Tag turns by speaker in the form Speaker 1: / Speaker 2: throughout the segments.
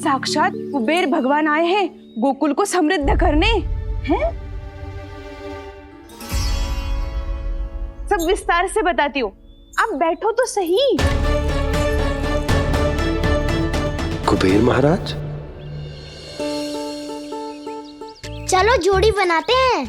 Speaker 1: साक्षात कुबेर भगवान आए हैं गोकुल को समृद्ध करने हैं। सब विस्तार से बताती हूँ, आप बैठो तो सही।
Speaker 2: कुबेर महाराज,
Speaker 3: चलो जोड़ी बनाते हैं।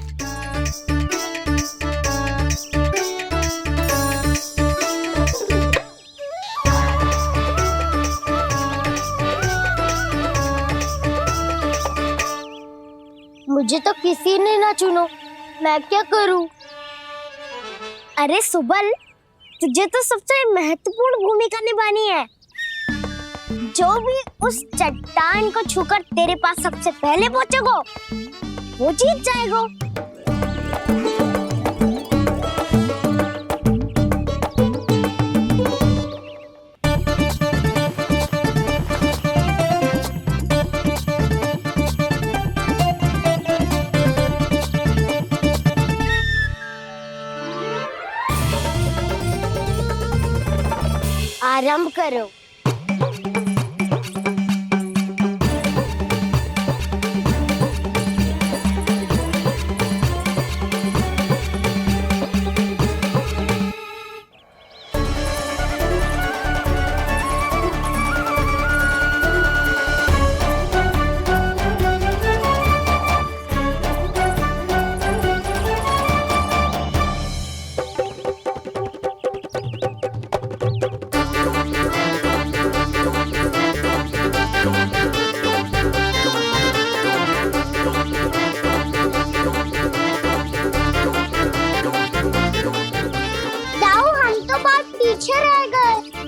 Speaker 3: मुझे तो किसी ने ना चुनो, मैं क्या करूं? अरे सुबल, तुझे तो सबसे महत्वपूर्ण भूमिका निभानी है। जो भी उस चट्टान को छूकर तेरे पास सबसे पहले पहुंचेगा वो जीत जाएगा। आरंभ करो।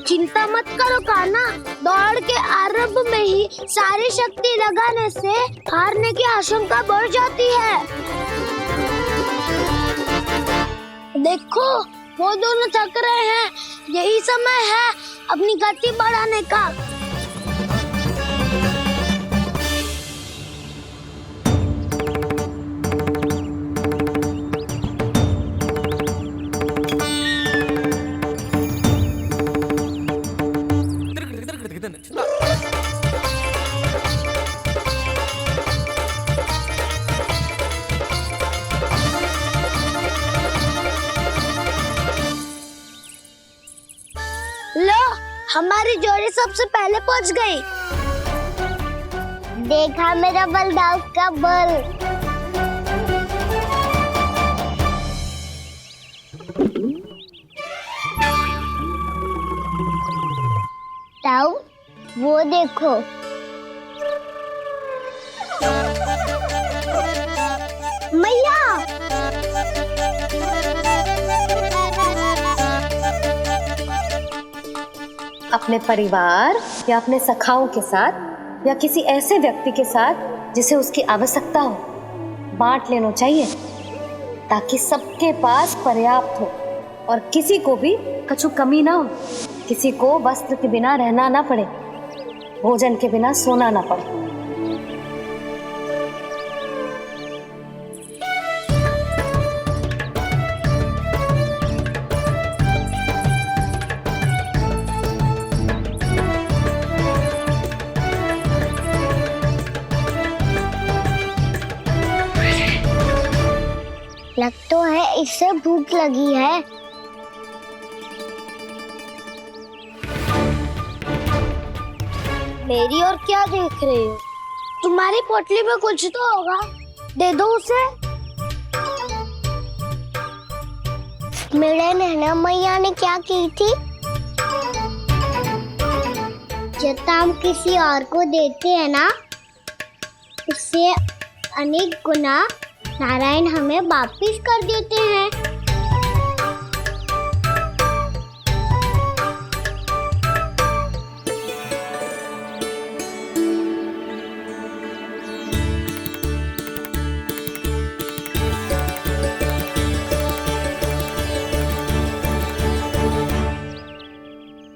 Speaker 3: चिंता मत करो कान्हा, दौड़ के आरंभ में ही सारी शक्ति लगाने से हारने की आशंका बढ़ जाती है। देखो वो दोनों थक रहे हैं, यही समय है अपनी गति बढ़ाने का। लो, हमारी जोड़ी सबसे पहले पहुंच गई। देखा मेरा बलदाव का बल। ताऊ, वो देखो। मैया,
Speaker 4: अपने परिवार या अपने सखाओं के साथ या किसी ऐसे व्यक्ति के साथ जिसे उसकी आवश्यकता हो बांट लेना चाहिए, ताकि सबके पास पर्याप्त हो और किसी को भी कुछ कमी ना हो, किसी को वस्त्र के बिना रहना ना पड़े, भोजन के बिना सोना ना पड़े।
Speaker 3: लग तो है इससे भूख लगी है। मेरी और क्या देख रहे हो? तुम्हारी पोटली में कुछ तो होगा, दे दो उसे। मेरे नैना मैया ने क्या की थी? जब हम किसी और को देते हैं ना, उससे अनेक गुना नारायण हमें वापिस कर देते हैं।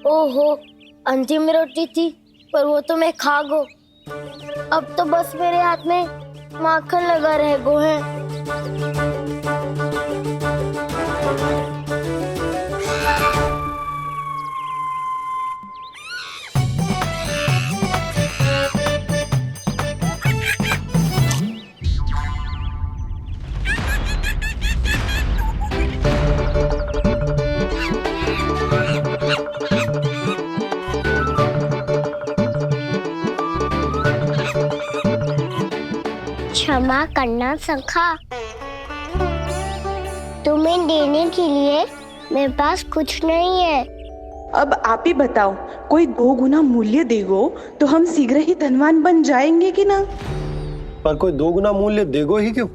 Speaker 5: ओहो, अंतिम रोटी थी पर वो तो मैं खा गो। अब तो बस मेरे हाथ में माखन लगा रह गो है।
Speaker 3: क्षमा करना सखा। तुम्हें देने के लिए मेरे पास कुछ नहीं है।
Speaker 1: अब आप ही बताओ, कोई 2 गुना मूल्य देगो तो हम शीघ्र ही धनवान बन जाएंगे कि ना?
Speaker 2: पर कोई 2 गुना मूल्य देगो ही क्यों?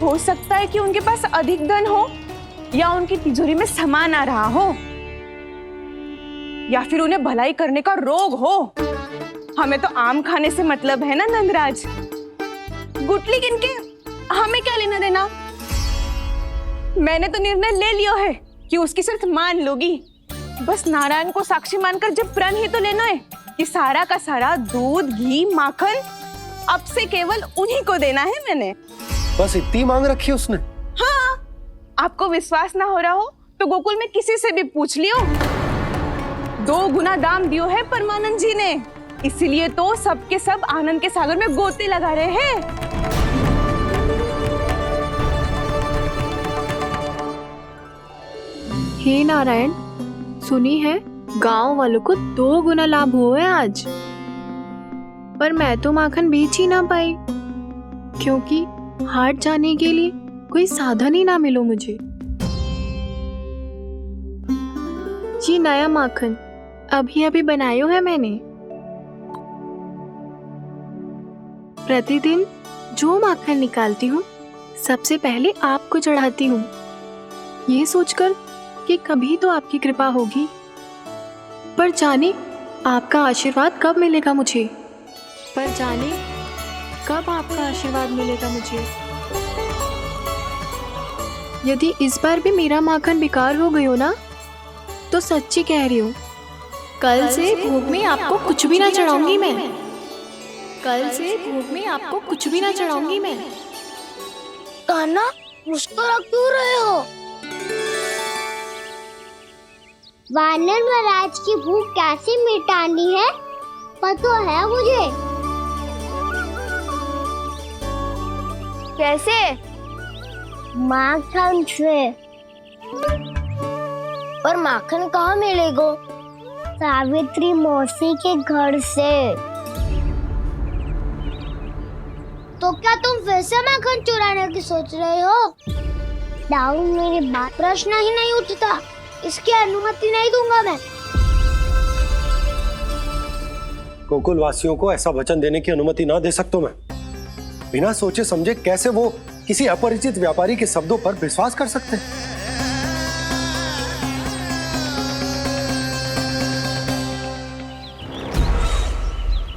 Speaker 1: हो सकता है कि उनके पास अधिक धन हो, या उनकी तिजोरी में सामान आ रहा हो, या फिर उन्हें भलाई करने का रोग हो। हमें तो आम खाने से मतलब है ना नंदराज। गुटली किनके, हमें क्या लेना देना। मैंने तो निर्णय ले लिया है कि उसकी शर्त मान लोगी। बस नारायण को साक्षी मानकर जब प्रण ही तो लेना है कि सारा का सारा दूध, घी, माखन अब से केवल उन्हीं को देना है मैंने।
Speaker 2: बस इतनी मांग रखी है उसने?
Speaker 1: हाँ, आपको विश्वास ना हो रहा हो तो गोकुल में किसी से भी पूछ लियो। 2 गुना दाम दियो है परमानंद जी ने, इसीलिए तो सबके सब आनंद के सागर में गोते लगा रहे हैं।
Speaker 6: हे नारायण, सुनी है गांव वालों को 2 गुना लाभ हुआ है आज। पर मैं तो माखन बेच ही ना पाई, क्योंकि हाट जाने के लिए कोई साधन ही ना मिलो मुझे। ये नया माखन अभी अभी बनायो है मैंने। प्रतिदिन जो माखन निकालती हूँ सबसे पहले आपको चढ़ाती हूँ, ये सोचकर कि कभी तो आपकी कृपा होगी। पर जाने आपका आशीर्वाद कब मिलेगा मुझे, पर जाने कब आपका आशीर्वाद मिलेगा मुझे। यदि इस बार भी मेरा माखन बेकार हो गयो ना, तो सच्ची कह रही हूँ, कल से भोग में आपको कुछ भी ना चढ़ाऊंगी मैं। कल से भोग में आपको कुछ भी ना चढ़ाऊंगी मैं।
Speaker 5: कान्हा, मुस्कुरा क्यों रहे हो?
Speaker 3: वानर महाराज की भूख कैसे मिटानी है पता है मुझे।
Speaker 1: कैसे?
Speaker 3: माखन से।
Speaker 5: पर माखन कहाँ मिलेगा?
Speaker 3: सावित्री मौसी के घर से। तो क्या तुम फिर से माखन चुराने की सोच रहे हो? डाउन मेरी बात प्रश्न ही नहीं उठता, इसकी अनुमति नहीं दूंगा मैं।
Speaker 2: गोकुल वासियों को ऐसा वचन देने की अनुमति ना दे सकता मैं। बिना सोचे समझे कैसे वो किसी अपरिचित व्यापारी के शब्दों पर विश्वास कर सकते हैं?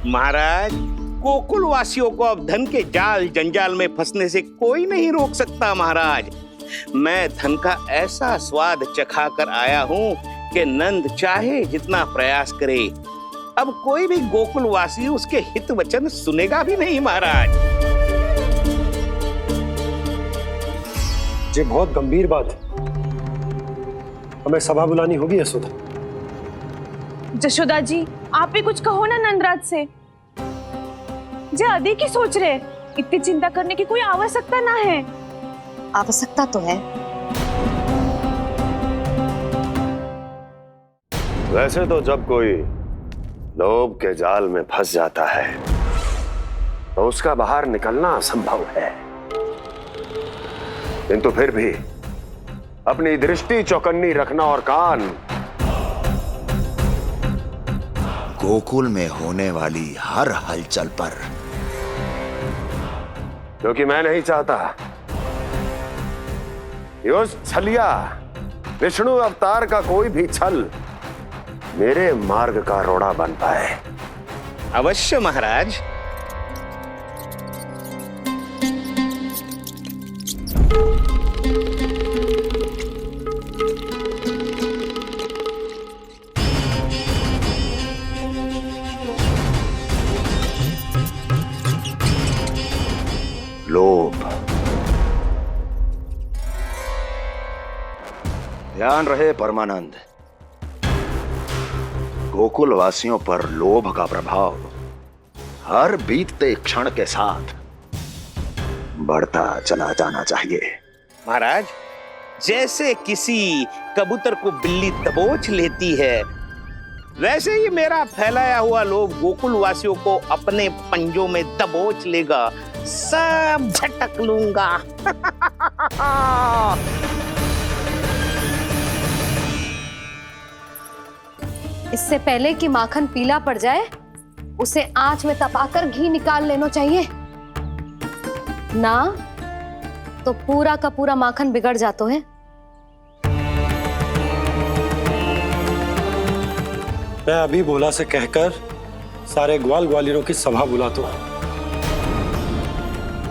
Speaker 7: महाराज, गोकुल वासियों को अब धन के जाल जंजाल में फंसने से कोई नहीं रोक सकता। महाराज, मैं धन का ऐसा स्वाद चखा कर आया हूँ कि नंद चाहे जितना प्रयास करे, अब कोई भी गोकुल वासी उसके हित वचन सुनेगा भी नहीं। महाराज,
Speaker 2: ये बहुत गंभीर बात है, हमें सभा बुलानी होगी यशोदा।
Speaker 1: जशोदा जी, आप भी कुछ कहो ना नंदराज से। जे अधिक ही सोच रहे, इतनी चिंता करने की कोई आवश्यकता ना है।
Speaker 4: आवश्यकता तो है।
Speaker 8: वैसे तो जब कोई लोभ के जाल में फंस जाता है तो उसका बाहर निकलना असंभव है, किंतु फिर भी अपनी दृष्टि चौकन्नी रखना और कान
Speaker 9: गोकुल में होने वाली हर हलचल पर,
Speaker 8: क्योंकि मैं नहीं चाहता कि उस छलिया विष्णु अवतार का कोई भी छल मेरे मार्ग का रोड़ा बन पाए।
Speaker 7: अवश्य महाराज।
Speaker 9: लोभ। ध्यान रहे परमानंद, गोकुल वासियों पर लोभ का प्रभाव हर बीतते क्षण के साथ बढ़ता चला जाना चाहिए।
Speaker 7: महाराज, जैसे किसी कबूतर को बिल्ली दबोच लेती है, वैसे ही मेरा फैलाया हुआ लोभ गोकुल वासियों को अपने पंजों में दबोच लेगा, सब झटक लूंगा।
Speaker 4: इससे पहले कि माखन पीला पड़ जाए, उसे आंच में तपाकर घी निकाल लेना चाहिए, ना तो पूरा का पूरा माखन बिगड़ जाता है।
Speaker 2: मैं अभी भोला से कहकर सारे ग्वाल ग्वालियरों की सभा बुलाता हूं।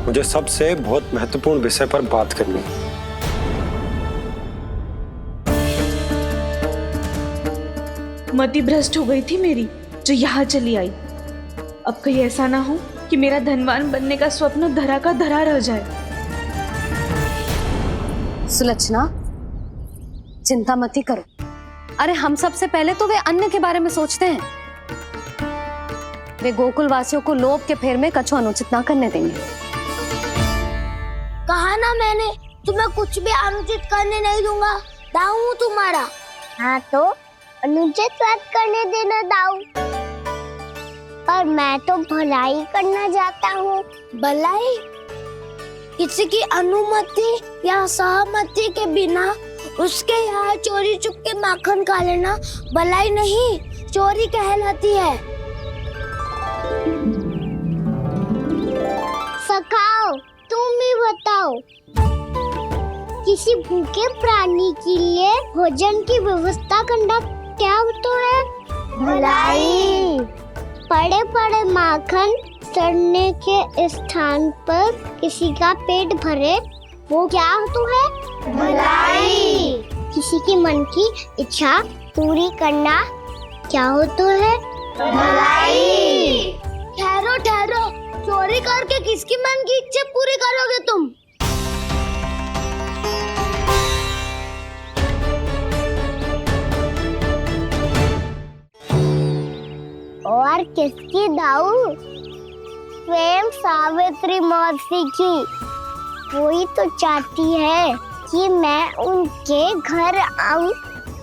Speaker 2: मुझे सबसे बहुत महत्वपूर्ण विषय पर बात करनी है।
Speaker 1: मति भ्रष्ट हो गई थी मेरी, जो यहाँ चली आई। अब कहीं ऐसा ना हो कि मेरा धनवान बनने का स्वप्न धरा का धरा रह जाए।
Speaker 4: सुलक्षणा, चिंता मत ही करो। अरे हम सबसे पहले तो वे अन्न के बारे में सोचते हैं। वे गोकुल वासियों को लोभ के फेर में कछु अनुचित ना करने देंगे।
Speaker 5: कहा ना मैंने, तुम्हें कुछ भी अनुचित करने नहीं दूंगा। दाऊ हूँ तुम्हारा।
Speaker 3: हाँ तो अनुचित बात करने देना दाऊ, पर मैं तो भलाई करना चाहता हूँ।
Speaker 5: भलाई? किसी की अनुमति या सहमति के बिना उसके यहाँ चोरी चुप के माखन खा लेना भलाई नहीं, चोरी कहलाती है।
Speaker 3: सखाओ, तुम ही बताओ, किसी भूखे प्राणी के लिए भोजन की व्यवस्था करना क्या होता है? भलाई। पड़े पड़े माखन चढ़ने के स्थान पर किसी का पेट भरे, वो क्या होता है? भलाई। किसी की मन की इच्छा पूरी करना क्या होता है? भलाई।
Speaker 5: ठहरो ठहरो, चोरी करके किसकी मन की इच्छा पूरी करोगे तुम?
Speaker 3: और किसकी दाऊ? स्वयं सावित्री मौसी की। वही तो चाहती है कि मैं उनके घर आऊं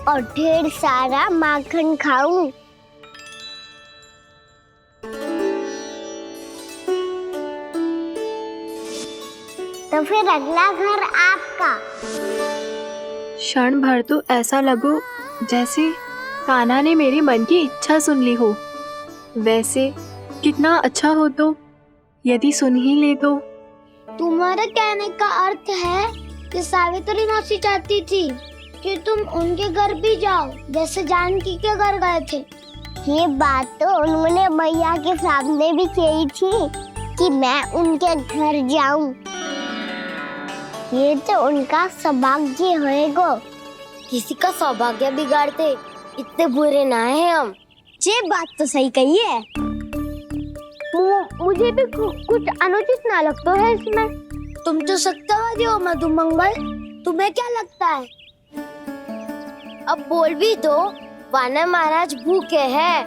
Speaker 3: और ढेर सारा माखन खाऊं। तो फिर अगला घर आपका।
Speaker 6: क्षण भर तो ऐसा लगो जैसे कान्हा ने मेरे मन की इच्छा सुन ली हो। वैसे कितना अच्छा हो तो यदि सुन ही ले तो।
Speaker 5: तुम्हारे कहने का अर्थ है कि सावित्री मौसी चाहती थी कि तुम उनके घर भी जाओ, जैसे जानकी के घर गए थे।
Speaker 3: ये बात तो उन्होंने मैया के सामने भी कही थी कि मैं उनके घर जाऊं। ये तो उनका सौभाग्य होएगा।
Speaker 5: किसी का सौभाग्य बिगाड़ते इतने बुरे ना है हम।
Speaker 3: ये बात तो सही कही है। मुझे भी कुछ अनुचित ना लगता है इसमें।
Speaker 5: तुम तो सत्यवादी हो मधुमंगल, तुम्हें क्या लगता है? अब बोल भी दो, वानर महाराज भूखे हैं।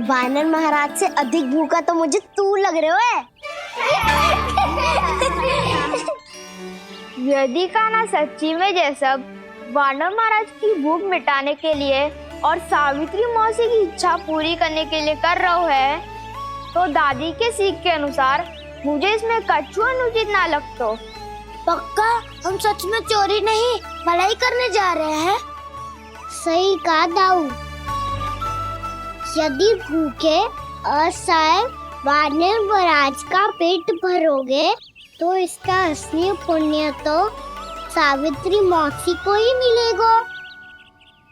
Speaker 3: वानर महाराज से अधिक भूखा तो मुझे तू लग रहे हो।
Speaker 10: यदि कान्हा सच्ची में जैसा वानर महाराज की भूख मिटाने के लिए और सावित्री मौसी की इच्छा पूरी करने के लिए कर रहा है, तो दादी के सीख के अनुसार मुझे इसमें कछु अनुचित ना लगता।
Speaker 5: पक्का हम सच में चोरी नहीं भलाई करने जा रहे हैं।
Speaker 3: सही कहा दाऊ। यदि भूखे असहाय वानर महाराज का पेट भरोगे तो इसका असली पुण्य तो सावित्री मौसी को ही मिलेगा।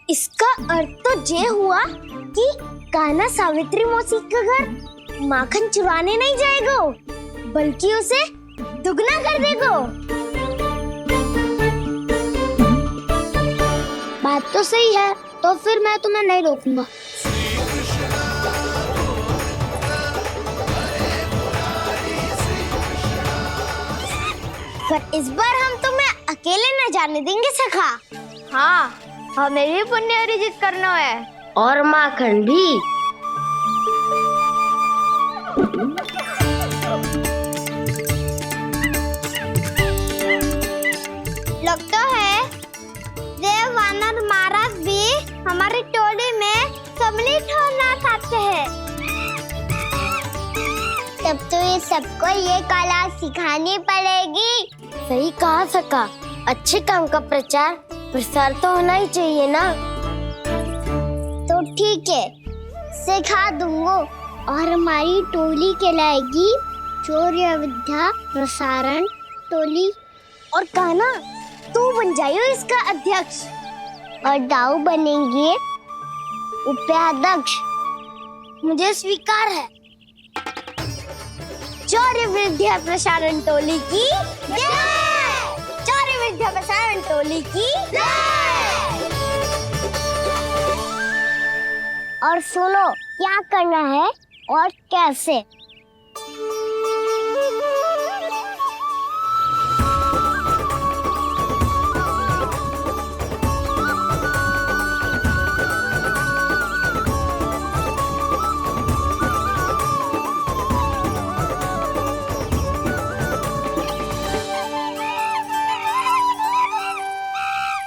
Speaker 5: इसका अर्थ तो ये हुआ कि कान्हा सावित्री मौसी के घर माखन चुराने नहीं जाएगा, बल्कि उसे दुगना कर देगा। बात तो सही है, तो फिर मैं तुम्हें नहीं रोकूंगा।
Speaker 3: पर इस बार हम तुम्हें अकेले न जाने देंगे सखा।
Speaker 10: हाँ, हमें भी पुण्य अर्जित करना है
Speaker 5: और माखन भी।
Speaker 3: लगता है देव वानर महाराज भी हमारी टोली ऑमलेट होना खाते हैं। तब तो ये सबको ये कला सिखानी पड़ेगी।
Speaker 5: सही कहा सका, अच्छे काम का प्रचार प्रसार तो होना ही चाहिए ना।
Speaker 3: तो ठीक है, सिखा दूंगा। और हमारी टोली कहलाएगी शौर्य विद्या प्रसारण टोली। और कान्हा, तू बन जाइयो इसका अध्यक्ष और दाऊ बनेंगे उपाध्यक्ष।
Speaker 5: मुझे स्वीकार है।
Speaker 3: शौर्य विद्या प्रसारण टोली की जय! शौर्य विद्या प्रसारण टोली की जय! और सुनो क्या करना है और कैसे।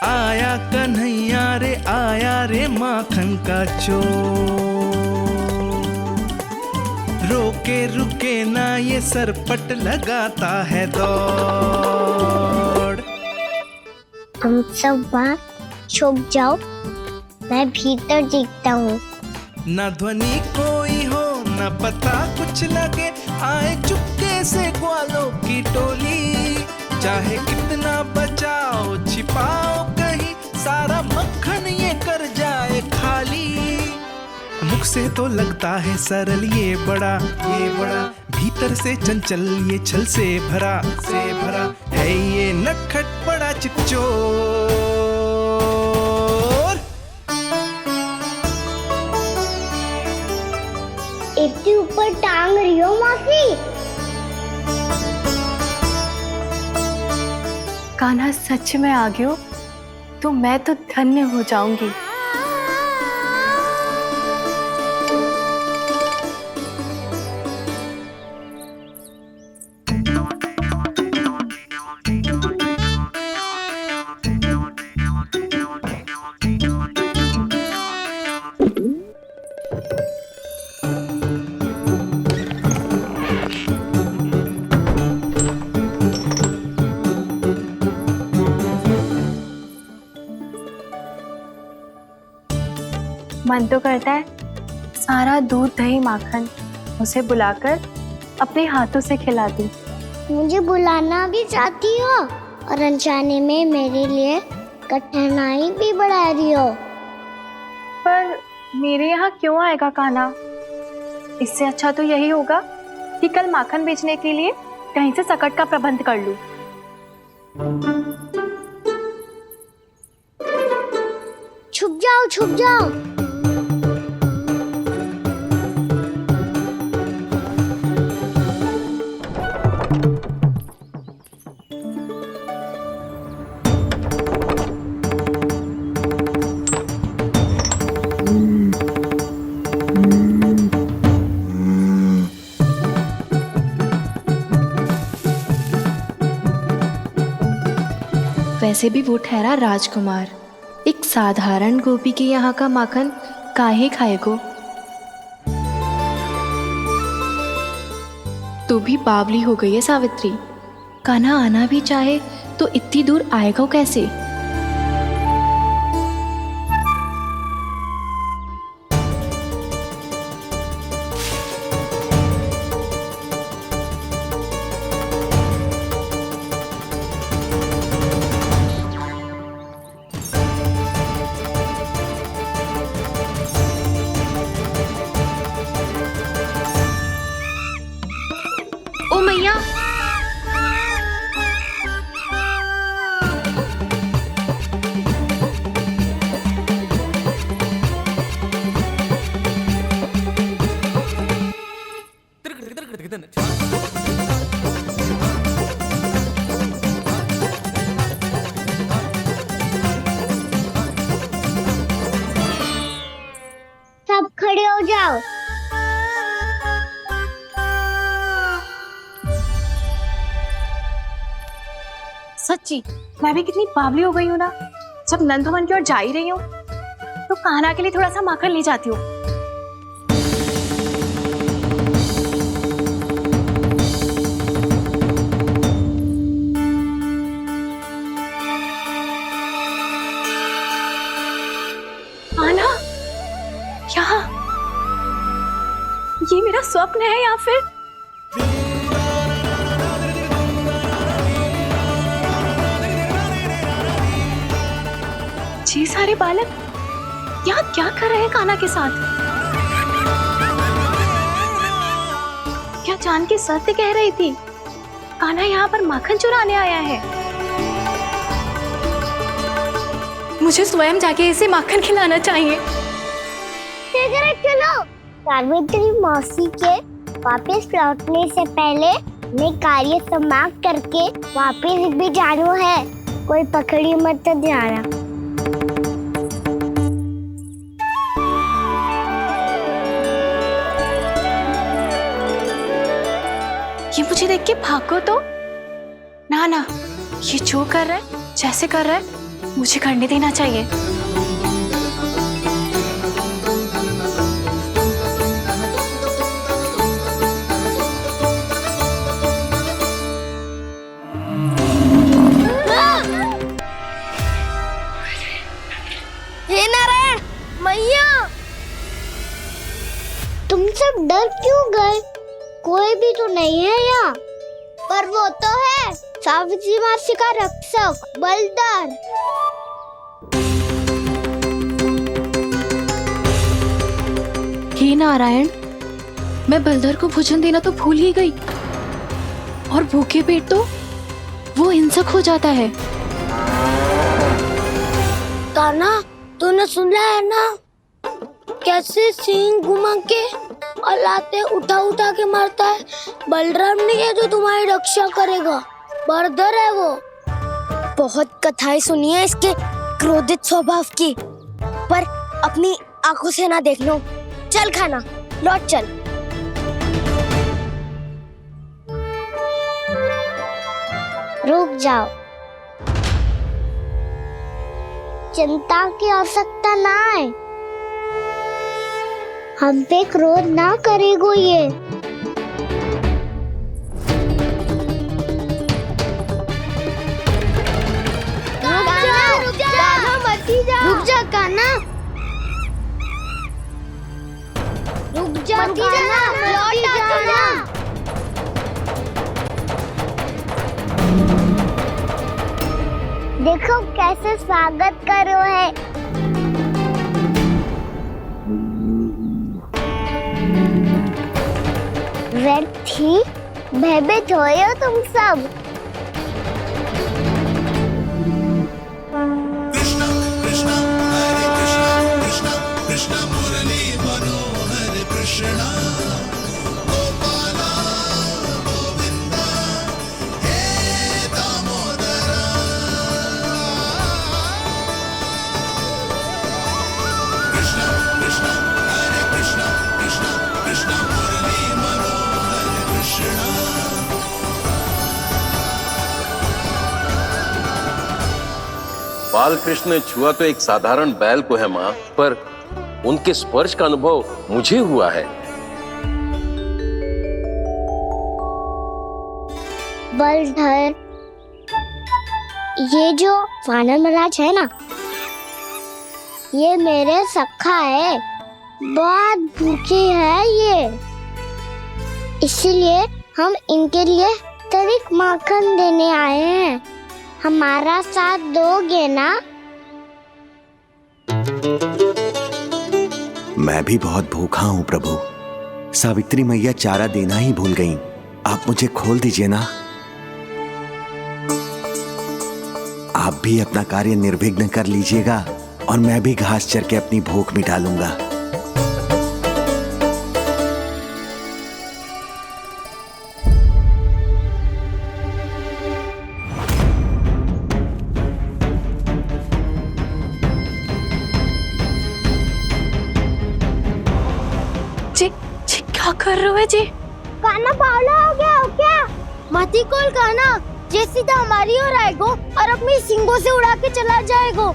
Speaker 11: आया कन्हैया रे आया रे माखन का चोर, रोके रुके ना ये सरपट लगाता है दौड़।
Speaker 3: तुम सब वहाँ छुप जाओ, मैं भीतर देखता हूँ।
Speaker 11: ना ध्वनि कोई हो ना पता कुछ लगे, आए चुपके से ग्वालों की टोली। चाहे कितना बचाओ छिपाओ कहीं, सारा मक्खन ये कर जाए खाली। मुख से तो लगता है सरल ये बड़ा भीतर से चंचल ये छल से भरा है ये नटखट बड़ा चिच्चोर।
Speaker 3: इतनी ऊपर टांग रही हो मासी।
Speaker 6: कान्हा सच में आ गयो तो मैं तो धन्य हो जाऊंगी। मन तो करता है सारा दूध दही माखन उसे बुलाकर अपने हाथों से खिला दूं।
Speaker 3: मुझे बुलाना भी चाहती हो और अनजाने में मेरे लिए कठिनाई भी बढ़ा रही हो।
Speaker 6: पर मेरे यहाँ क्यों आएगा कान्हा? इससे अच्छा तो यही होगा कि कल माखन बेचने के लिए कहीं से सकट का प्रबंध कर लूं।
Speaker 3: छुप जाओ छुप जाओ।
Speaker 6: वैसे भी वो ठहरा राजकुमार, एक साधारण गोपी के यहाँ का माखन काहे खाएगो। तो भी बावली हो गई है सावित्री। कान्हा आना भी चाहे तो इतनी दूर आएगा कैसे? ओ मैया,
Speaker 3: सब खड़े हो जाओ।
Speaker 6: सच्ची मैं भी कितनी बावली हो गई हूँ ना। जब नंदवन की ओर जा ही रही हूँ तो कान्हा के लिए थोड़ा सा माखन ले जाती हूँ। स्वप्न है या फिर ये सारे बालक यहाँ क्या कर रहे हैं कान्हा के साथ? क्या जानकी सत्य कह रही थी? कान्हा यहाँ पर माखन चुराने आया है। मुझे स्वयं जाके इसे माखन खिलाना चाहिए।
Speaker 3: चलो सावित्री मौसी के वापस लौटने से पहले मैं कार्य समाप्त करके वापस भी जाना है। कोई पकड़ी मत जाना।
Speaker 6: ये मुझे देख के भागो तो ना ना, ये जो कर रहा है जैसे कर रहा है मुझे करने देना चाहिए।
Speaker 3: हे नारायण मैया, तुम सब डर क्यों गए? कोई भी तो नहीं है यहाँ। पर वो तो है सावित्री मासी का रक्षक बलदार।
Speaker 6: हे नारायण, मैं बलधर को भोजन देना तो भूल ही गई, और भूखे पेट तो वो हिंसक हो जाता है।
Speaker 5: कान्हा, तूने सुना है ना कैसे सींग घुमा के और लाते उठा उठा के मारता है? बलराम नहीं है जो तुम्हारी रक्षा करेगा, बलधर है वो। बहुत कथाएं सुनी है इसके क्रोधित स्वभाव की, पर अपनी आंखों से ना देख लो। चल खाना, लौट चल।
Speaker 3: रुक जाओ, चिंता की आवश्यकता ना है। हम पे क्रोध ना करेगो ये। रुक जा कान्हा, रुक जा कान्हा, लौट जाना। देखो कैसे स्वागत करो है। व्यर्थी भयभीत हो तुम सब।
Speaker 12: बाल कृष्ण ने छुआ तो एक साधारण बैल को है माँ, पर उनके स्पर्श का अनुभव मुझे हुआ है।
Speaker 3: बलधर, ये जो वानर महाराज है ना, ये मेरे सखा है। बहुत भूखे हैं ये, इसीलिए हम इनके लिए तरीक माखन देने आए हैं। हमारा साथ दोगे ना?
Speaker 13: मैं भी बहुत भूखा हूँ प्रभु। सावित्री मैया चारा देना ही भूल गईं। आप मुझे खोल दीजिए ना। आप भी अपना कार्य निर्विघ्न कर लीजिएगा और मैं भी घास चर के अपनी भूख मिटा लूंगा।
Speaker 6: क्या कर रहे हो जी?
Speaker 3: कान्हा पावला हो गया हो क्या? मती कोल कान्हा, जे सीधा हमारी ओर आएगो और अपनी सींगों से उड़ा के चला जाएगो।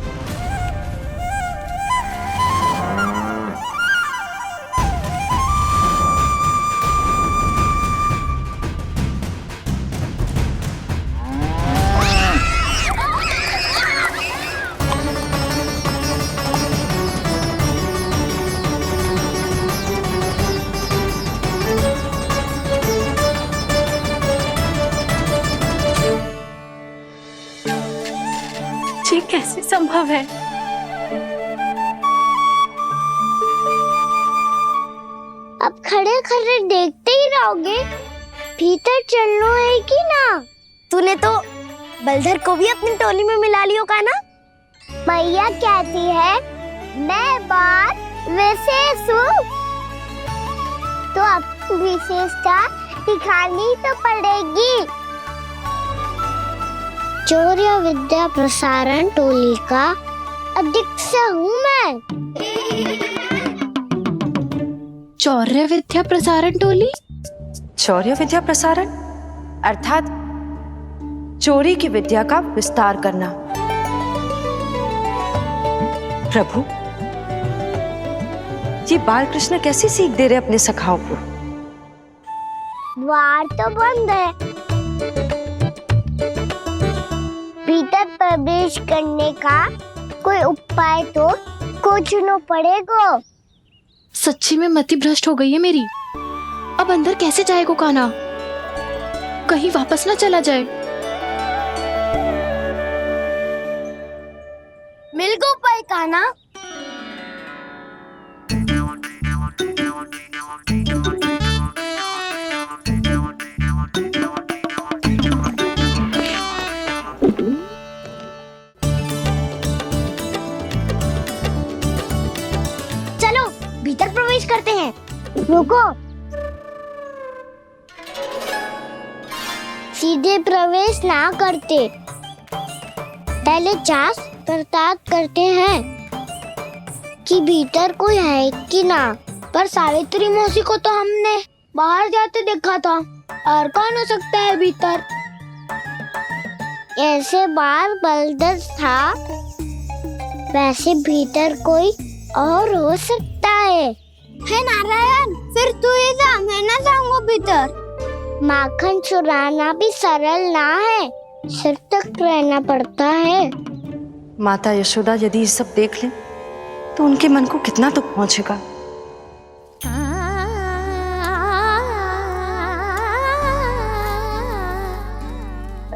Speaker 6: संभव है।
Speaker 3: अब खड़े खड़े देखते ही रहोगे? भीतर चलना है कि ना? तूने तो बलधर को भी अपनी टोली में मिला लियो का ना? मैया कहती है मैं बात विशेष हूँ, तो अब विशेषता दिखानी तो पड़ेगी। चौर्य विद्या प्रसारण टोली का अध्यक्ष हूँ मैं।
Speaker 6: चौर्य विद्या प्रसारण टोली?
Speaker 14: चौर्य विद्या प्रसारण अर्थात चोरी की विद्या का विस्तार करना। प्रभु, ये बाल कृष्ण कैसी सीख दे रहे अपने सखाओं को?
Speaker 3: द्वार तो बंद है, भीतर प्रवेश करने का कोई उपाय तो खोजना पड़ेगा।
Speaker 6: सच्ची में मति भ्रष्ट हो गई है मेरी। अब अंदर कैसे जाएगा कान्हा? कहीं वापस ना चला जाए।
Speaker 3: मिल गो उपाय कान्हा। चलो भीतर प्रवेश करते हैं। रुको, सीधे प्रवेश ना करते, पहले जांच पड़ताल करते हैं कि भीतर कोई है कि ना। पर सावित्री मौसी को तो हमने बाहर जाते देखा था, और कौन हो सकता है भीतर? ऐसे बार बलदर था, वैसे भीतर कोई और हो सकता है नारायण? फिर तू ही जा, मैं ना जाऊंगा भीतर। माखन चुराना भी सरल ना है, सिर तक रहना पड़ता है।
Speaker 14: माता यशोदा यदि ये सब देख लें तो उनके मन को कितना दुख पहुंचेगा।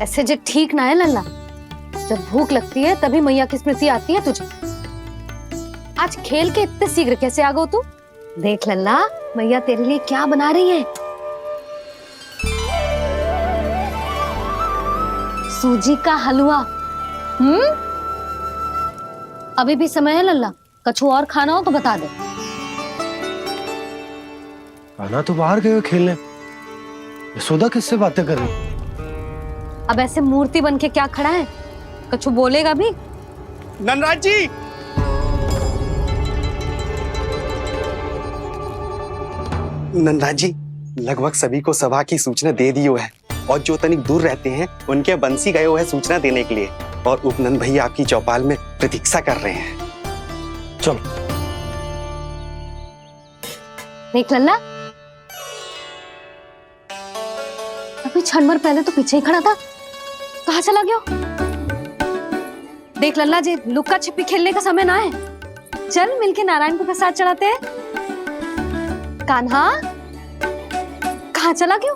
Speaker 4: ऐसे जो ठीक ना है लल्ला। जब भूख लगती है तभी मैया की स्मृति आती है तुझे। आज खेल के इतने शीघ्र कैसे आ गो तू? देख लल्ला, मैया तेरे लिए क्या बना रही है। सूजी का हलवा। अभी भी समय है लल्ला, कछु और खाना हो तो बता दे।
Speaker 2: कान्हा तो बाहर गए खेलने, यशोदा किससे बातें कर रही?
Speaker 4: अब ऐसे मूर्ति बन के क्या खड़ा है? कछु बोलेगा भी?
Speaker 7: नंदराज जी,
Speaker 15: नंदराज जी, लगभग सभी को सभा की सूचना दे दी है, और जो तनिक दूर रहते हैं उनके बंसी गए हुए सूचना देने के लिए, और उपनंद भैया आपकी चौपाल में प्रतीक्षा कर रहे हैं।
Speaker 2: चलो।
Speaker 4: देख लल्ला, अभी क्षण भर पहले तो पीछे ही खड़ा था, कहाँ चला गया? देख लल्ला जी, लुक्का छिपी खेलने का समय ना है। चल मिलके नारायण को प्रसाद चढ़ाते हैं। कान्हा, कहाँ चला गया?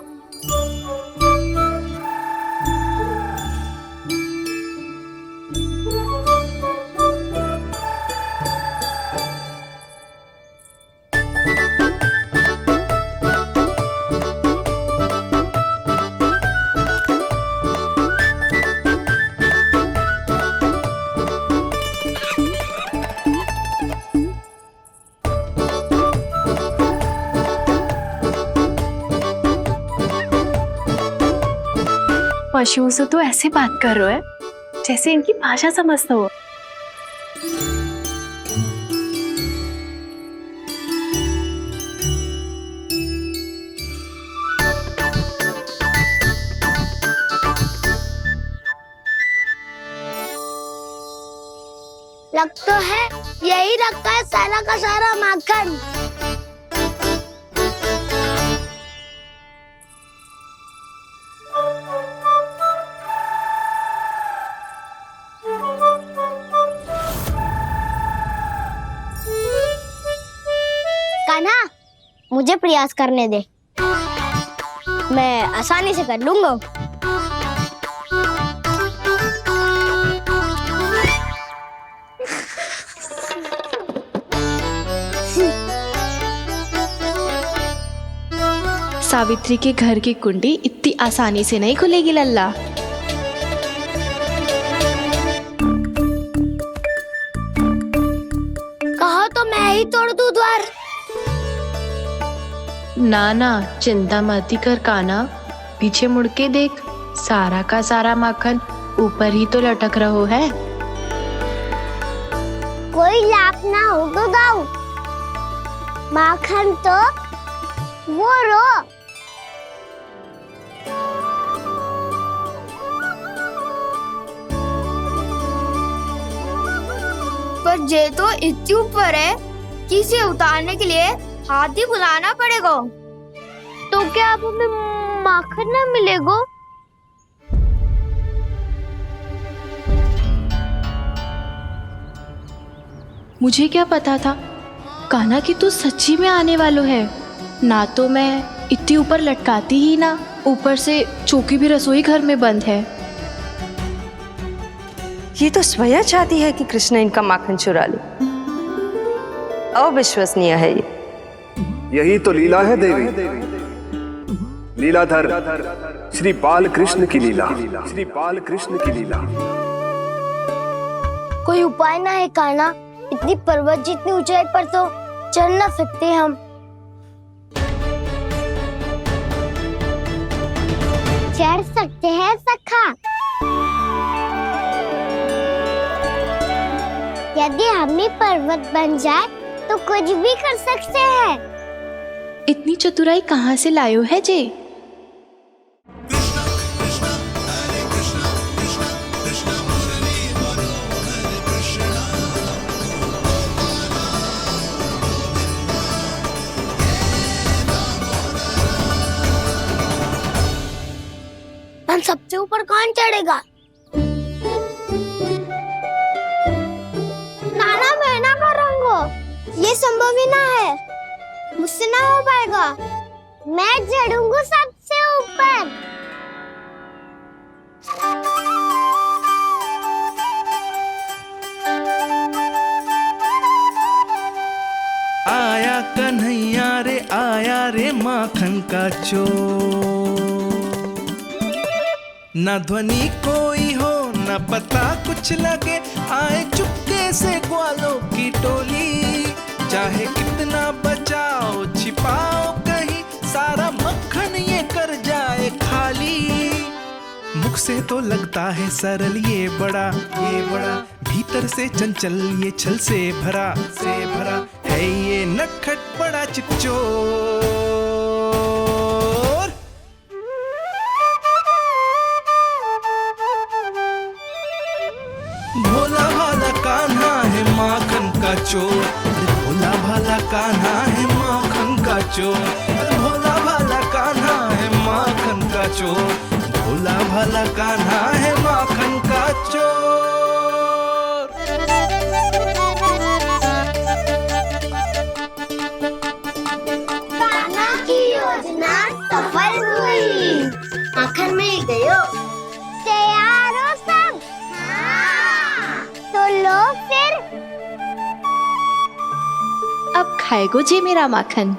Speaker 6: पशुओं से तो ऐसे बात कर रहे हो जैसे इनकी भाषा समझते हो।
Speaker 3: लग तो है यही रखा है सारा का सारा माखन। कान्हा, मुझे प्रयास करने दे, मैं आसानी से कर लूंगा।
Speaker 6: सावित्री के घर की कुंडी इतनी आसानी से नहीं खुलेगी लल्ला।
Speaker 5: कहो तो मैं ही तोड़ दूं द्वार।
Speaker 14: ना ना, चिंता मत ही कर काना, पीछे मुड़ के देख, सारा का सारा माखन ऊपर ही तो लटक रहो है।
Speaker 3: कोई लाभ ना होगा गाऊ, माखन तो वो रो।
Speaker 10: पर जे तो इतनी ऊपर है कि इसे उतारने के लिए हाथी बुलाना पड़ेगा।
Speaker 3: तो क्या अब हमें माखन ना मिलेगा?
Speaker 6: मुझे क्या पता था कान्हा कि तू सच्ची में आने वालो है। ना तो मैं इतनी ऊपर लटकाती ही ना, ऊपर से चौकी भी रसोई घर में बंद है।
Speaker 14: ये तो स्वयं चाहती है कि कृष्ण इनका माखन चुरा ले। अविश्वसनीय है ये।
Speaker 8: यही तो लीला है देवी, लीलाधर श्री बाल कृष्ण की लीला, श्री बाल कृष्ण की लीला।
Speaker 3: कोई उपाय ना है कान्हा? इतनी पर्वत जितनी ऊंचाई पर तो चढ़ ना सकते हम। चढ़ सकते हैं सखा, यदि हम ही पर्वत बन जाए तो कुछ भी कर सकते हैं।
Speaker 6: इतनी चतुराई कहाँ से लायो है जे?
Speaker 5: हम सबसे ऊपर कौन चढ़ेगा?
Speaker 3: नाना मैं ना करूँगा, ये संभव ही ना है, मुझसे ना हो पाएगा। मैं चढ़ूंगा सबसे ऊपर।
Speaker 11: आया कन्हैया रे माखन का चोर। न ध्वनि कोई हो न पता कुछ लगे, आए चुपके से ग्वालों की टोली। चाहे कितना बचाओ छिपाओ कहीं, सारा मक्खन ये कर जाए खाली। मुख से तो लगता है सरल ये बड़ा, भीतर से चंचल ये छल से भरा है ये नटखट बड़ा चिच्चोर। भोला भाला कान्हा है माखन का चोर, भोला भाला कान्हा है माखन का चोर, भोला भाला कान्हा है माखन का चोर, भोला भाला कान्हा है माखन का चोर।
Speaker 3: कान्हा की योजना सफल हुई, माखन मिल गयो। तैयार हो सब? हाँ। तो लो फिर।
Speaker 6: अब खाएगो जे मेरा माखन।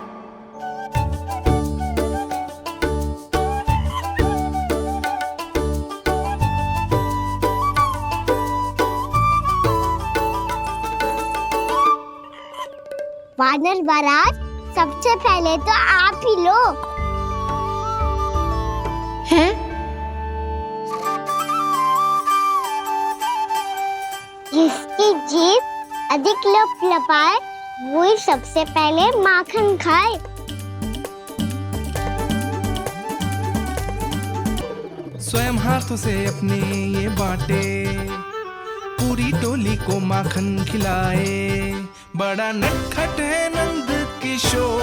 Speaker 3: वानर महाराज, सबसे पहले तो आप ही लो।
Speaker 6: हैं?
Speaker 3: जिसकी जीभ अधिक लपलपाए वही सबसे पहले माखन खाए।
Speaker 11: स्वयं हाथों से अपने ये बांटे, पूरी टोली को माखन खिलाए। बड़ा नटखट है नंद किशोर।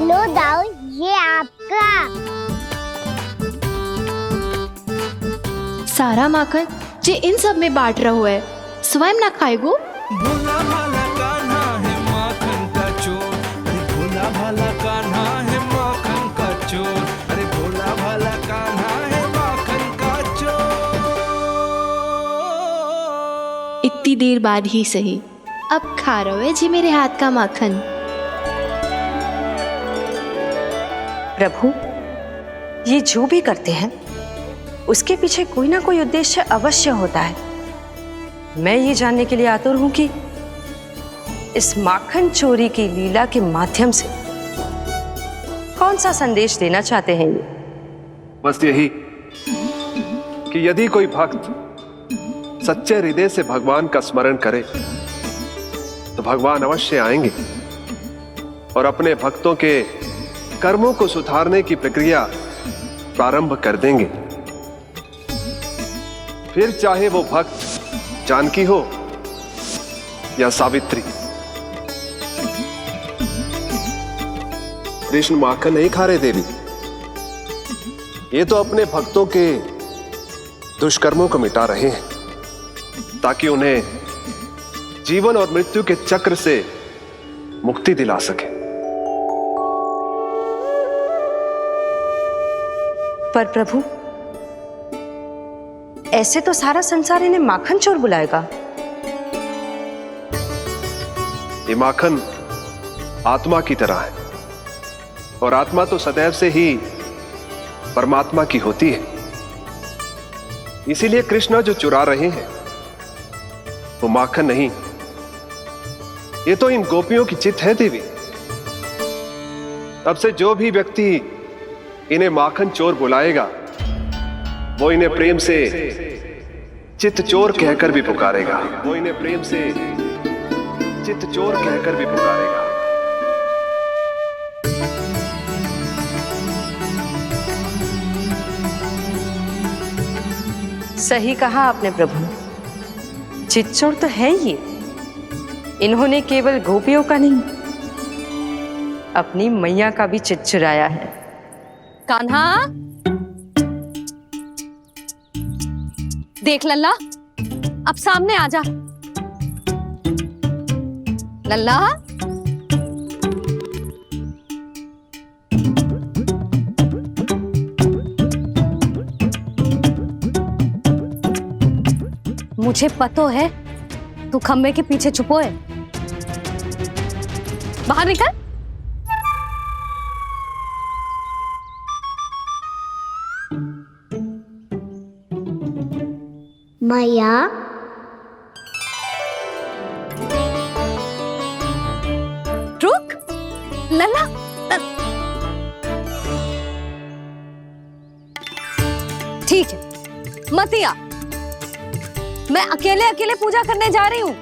Speaker 3: लो दाऊ, ये आपका।
Speaker 6: सारा माखन जे इन सब में बांट रहो है, स्वयं ना खाएगो।
Speaker 11: भोला भाला कान्हा है माखन का चोर, अरे भोला भाला कान्हा है माखन का चोर, अरे भोला भाला कान्हा है माखन का चोर।
Speaker 6: इतनी देर बाद ही सही,
Speaker 14: अब खा रहे जी मेरे हाथ का माखन।
Speaker 16: प्रभु, ये जो भी करते हैं उसके पीछे कोई ना कोई उद्देश्य अवश्य होता है। मैं ये जानने के लिए आतुर हूं कि इस माखन चोरी की लीला के माध्यम से कौन सा संदेश देना चाहते हैं ये।
Speaker 17: बस यही कि यदि कोई भक्त सच्चे हृदय से भगवान का स्मरण करे तो भगवान अवश्य आएंगे और अपने भक्तों के कर्मों को सुधारने की प्रक्रिया प्रारंभ कर देंगे। फिर चाहे वो भक्त जानकी हो या सावित्री। कृष्ण माखन नहीं खा रहे देवी, ये तो अपने भक्तों के दुष्कर्मों को मिटा रहे हैं ताकि उन्हें जीवन और मृत्यु के चक्र से मुक्ति दिला सके।
Speaker 16: पर प्रभु, ऐसे तो सारा संसार इन्हें माखन चोर बुलाएगा।
Speaker 17: ये माखन आत्मा की तरह है और आत्मा तो सदैव से ही परमात्मा की होती है। इसीलिए कृष्ण जो चुरा रहे हैं वो माखन नहीं, ये तो इन गोपियों की चित है देवी। अब से जो भी व्यक्ति इन्हें माखन चोर बुलाएगा वो इन्हें प्रेम से चित्त चोर कहकर भी पुकारेगा। वो इन्हें प्रेम से चित्त चोर कहकर भी पुकारेगा।
Speaker 16: सही कहा आपने प्रभु, चित चोर तो है ये। इन्होंने केवल गोपियों का नहीं, अपनी मैया का भी चित चुराया है।
Speaker 1: कान्हा, देख लल्ला, अब सामने आ जा। लल्ला, मुझे पतो है तू खम्बे के पीछे छुपो है। बाहर निकल।
Speaker 3: मैया,
Speaker 1: रुक लल्ला, ठीक है मत आ, मैं अकेले अकेले पूजा करने जा रही हूँ।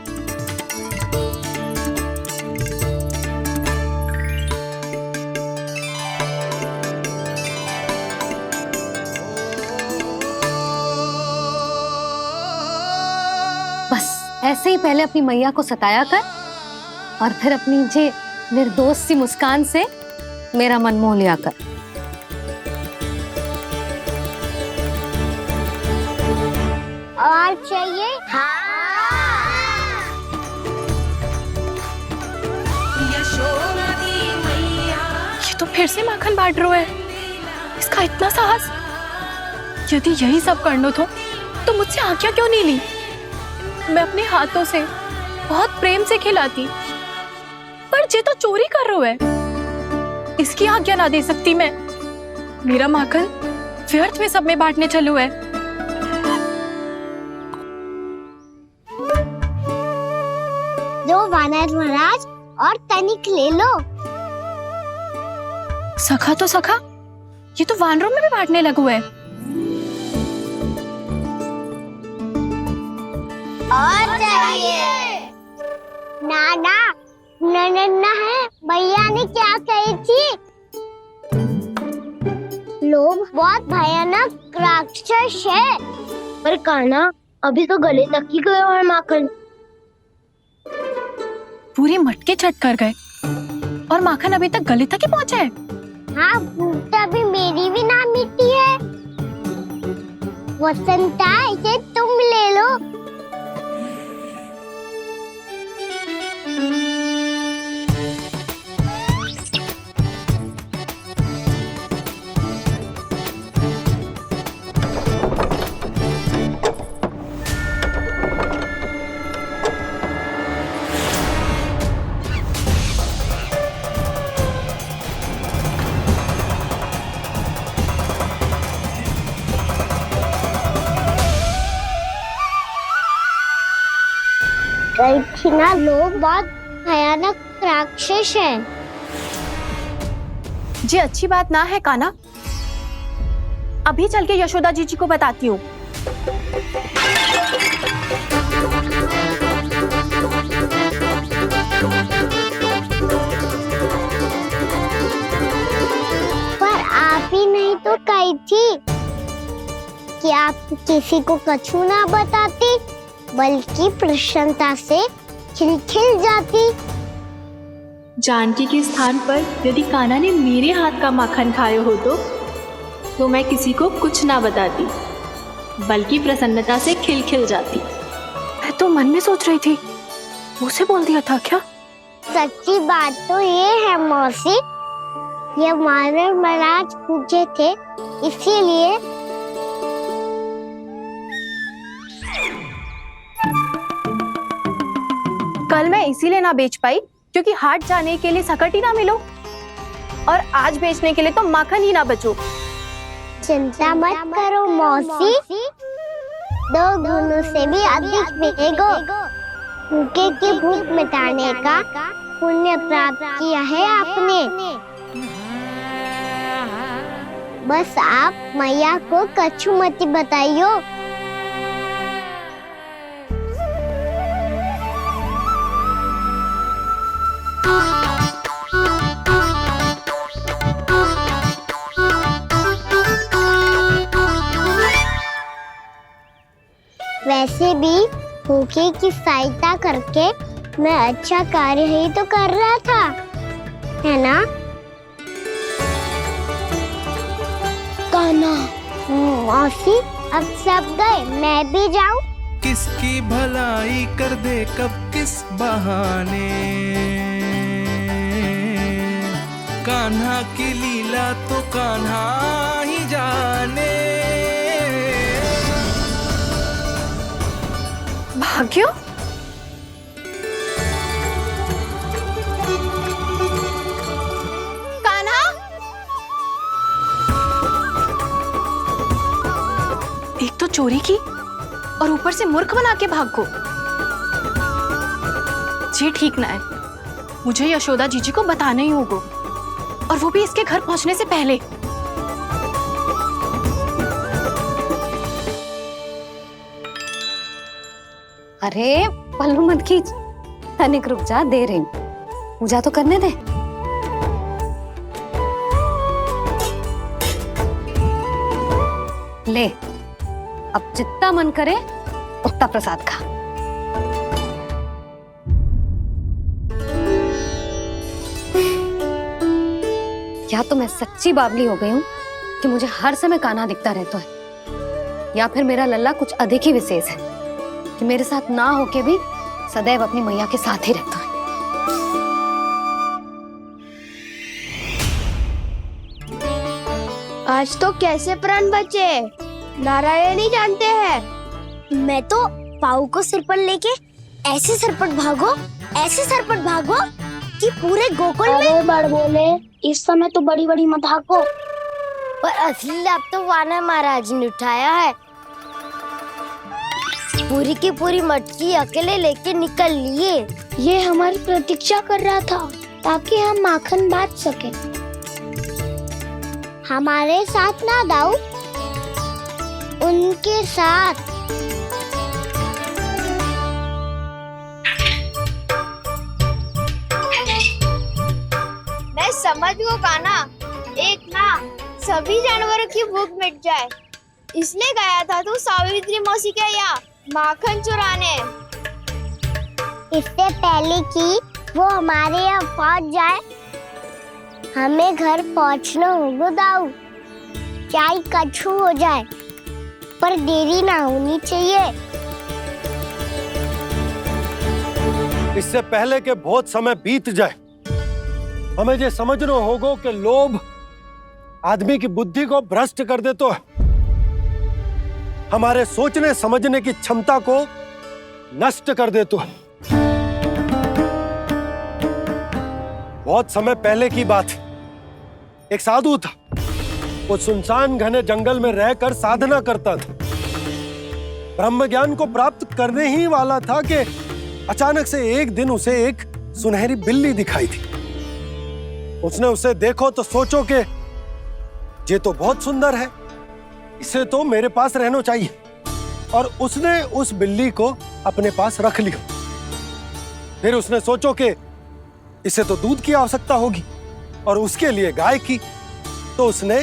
Speaker 1: बस ऐसे ही पहले अपनी मैया को सताया कर और फिर अपनी जे निर्दोष सी मुस्कान से मेरा मन मोह लिया कर।
Speaker 3: और चाहिए?
Speaker 6: ये तो फिर से माखन बांट रहा है। इसका इतना साहस। यदि यही सब करना तो मुझसे आज्ञा क्यों नहीं ली? मैं अपने हाथों से बहुत प्रेम से खिलाती, पर ये तो चोरी कर रहा है। इसकी आज्ञा ना दे सकती मैं। मेरा माखन व्यर्थ में सब में बांटने चलू है।
Speaker 3: दो वानर महाराज और तनिक ले लो।
Speaker 6: सखा तो सखा, ये तो वानरों में भी बांटने लगा है।
Speaker 3: और चाहिए? नाना, नन्ना है, भैया ने क्या कही थी? लोभ बहुत भयानक राक्षस है। पर कान्हा, अभी तो गले तक ही गया है माखन।
Speaker 6: पूरी मटके चट कर गए और माखन अभी तक गले तक ही पहुंचा है।
Speaker 3: हाँ, भूख तभी मेरी भी ना मिटी है। वसंता, इसे तुम ले लो। बिना लोग बहुत भयानक राक्षस हैं।
Speaker 6: जी अच्छी बात ना है कान्हा। अभी चल के यशोदा जी को बताती हूँ।
Speaker 3: पर आप ही नहीं तो कही थी कि आप किसी को कछु ना बताती, बल्कि प्रसन्नता से खिलखिल जाती।
Speaker 6: जानकी के स्थान पर यदि कान्हा ने मेरे हाथ का माखन खाए हो तो मैं किसी को कुछ ना बताती, बल्कि प्रसन्नता से खिलखिल जाती। मैं तो मन में सोच रही थी, मुझसे बोल दिया था क्या?
Speaker 3: सच्ची बात तो ये है मौसी, ये मानव महाराज पूछे थे, इसीलिए
Speaker 6: कल मैं इसीलिए ना बेच पाई क्योंकि हाट जाने के लिए सकट ही ना मिलो, और आज बेचने के लिए तो माखन ही ना बचो।
Speaker 3: चिंता मत करो मौसी, 2 गुनों से भी अधिक मिलेगा। भूखे की भूख मिटाने का पुण्य प्राप्त किया है आपने। बस आप मैया को कछु मत बताइयो। वैसे भी भूखे की सहायता करके मैं अच्छा कार्य ही तो कर रहा था, है ना? कान्हा, मौसी अब सब गए, मैं भी जाऊं?
Speaker 11: किसकी भलाई कर दे कब किस बहाने, कान्हा की लीला तो कान्हा ही जाने।
Speaker 6: भाग्यो, कान्हा, एक तो चोरी की और ऊपर से मूर्ख बना के भागो। ये ठीक ना है, मुझे यशोदा जीजी को बताना ही होगा, और वो भी इसके घर पहुंचने से पहले।
Speaker 4: अरे पल्लू मत खींच, तनिक रुक जा, दे रही हूँ, पूजा तो करने दे। ले, अब जितना मन करे उतना प्रसाद खा। या तो मैं सच्ची बावली हो गई हूँ कि मुझे हर समय कान्हा दिखता रहता है, या फिर मेरा लल्ला कुछ अधिक ही विशेष है कि मेरे साथ ना होके भी सदैव अपनी मैया के साथ ही रहता है।
Speaker 5: आज तो कैसे प्राण बचे नारायण ही जानते हैं।
Speaker 3: मैं तो पाऊ को सिर पर लेके ऐसे सरपट भागो, ऐसे सरपट भागो कि पूरे गोकुल में
Speaker 5: बड़ बोले, इस समय तो बड़ी बड़ी मत हाको।
Speaker 3: पर असली लाभ तो वानर महाराज ने उठाया है। पूरी की पूरी मटकी अकेले लेके निकल लिए।
Speaker 5: ये हमारी प्रतीक्षा कर रहा था ताकि हम माखन बांट सके।
Speaker 3: हमारे साथ ना दाऊ, उनके साथ।
Speaker 10: मैं समझ गो कान्हा, एक ना सभी जानवरों की भूख मिट जाए, इसलिए गया था तू सावित्री मौसी के यहाँ माखन चुराने।
Speaker 3: इससे पहले कि वो हमारे यहाँ पहुँच जाए, हमें घर पहुँचना होगा दाऊ। चाहे कछु हो जाए, पर देरी ना होनी चाहिए।
Speaker 2: इससे पहले के बहुत समय बीत जाए, हमें ये समझना होगा कि लोभ आदमी की बुद्धि को भ्रष्ट कर देता है, हमारे सोचने समझने की क्षमता को नष्ट कर देता है। बहुत समय पहले की बात, एक साधु था। वो सुनसान घने जंगल में रहकर साधना करता था। ब्रह्म ज्ञान को प्राप्त करने ही वाला था कि अचानक से एक दिन उसे एक सुनहरी बिल्ली दिखाई थी। उसने उसे देखो तो सोचो कि ये तो बहुत सुंदर है, इसे तो मेरे पास रहना चाहिए, और उसने उस बिल्ली को अपने पास रख लिया। फिर उसने सोचो कि इसे तो दूध की आवश्यकता होगी और उसके लिए गाय की, तो उसने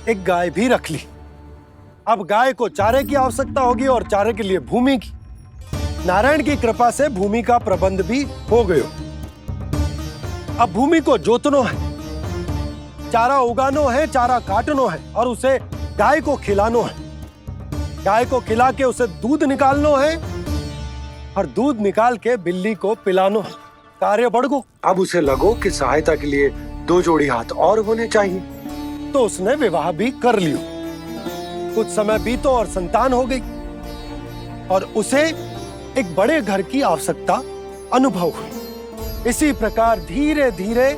Speaker 2: एक गाय भी रख ली। अब गाय को चारे की आवश्यकता होगी और चारे के लिए भूमि की। नारायण की कृपा से भूमि का प्रबंध भी हो गयो। अब भूमि को जोतनो है, चारा उगानो है, चारा काटनो है और उसे गाय को खिलानो है। गाय को खिला के उसे दूध निकालनो है और दूध निकाल के बिल्ली को पिलानो है। कार्य बढ़ गो। अब उसे लगो कि सहायता के लिए 2 जोड़ी हाथ और होने चाहिए, तो उसने विवाह भी कर लियो। कुछ समय बीतो और संतान हो गई और उसे एक बड़े घर की आवश्यकता अनुभव हुई। इसी प्रकार धीरे धीरे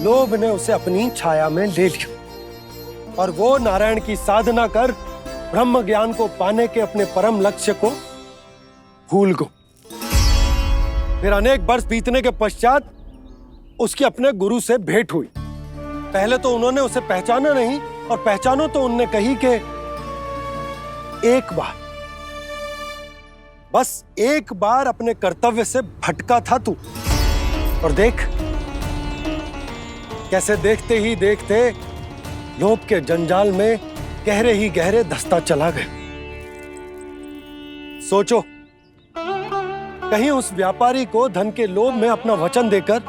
Speaker 2: लोभ ने उसे अपनी छाया में ले लिया और वो नारायण की साधना कर ब्रह्म ज्ञान को पाने के अपने परम लक्ष्य को भूल गो। फिर अनेक वर्ष बीतने के पश्चात उसकी अपने गुरु से भेंट हुई। पहले तो उन्होंने उसे पहचाना नहीं, और पहचानो तो उनने कही कि एक बार, बस एक बार अपने कर्तव्य से भटका था तू, और देख कैसे देखते ही देखते लोभ के जंजाल में गहरे ही गहरे धंसता चला गया। सोचो, कहीं उस व्यापारी को धन के लोभ में अपना वचन देकर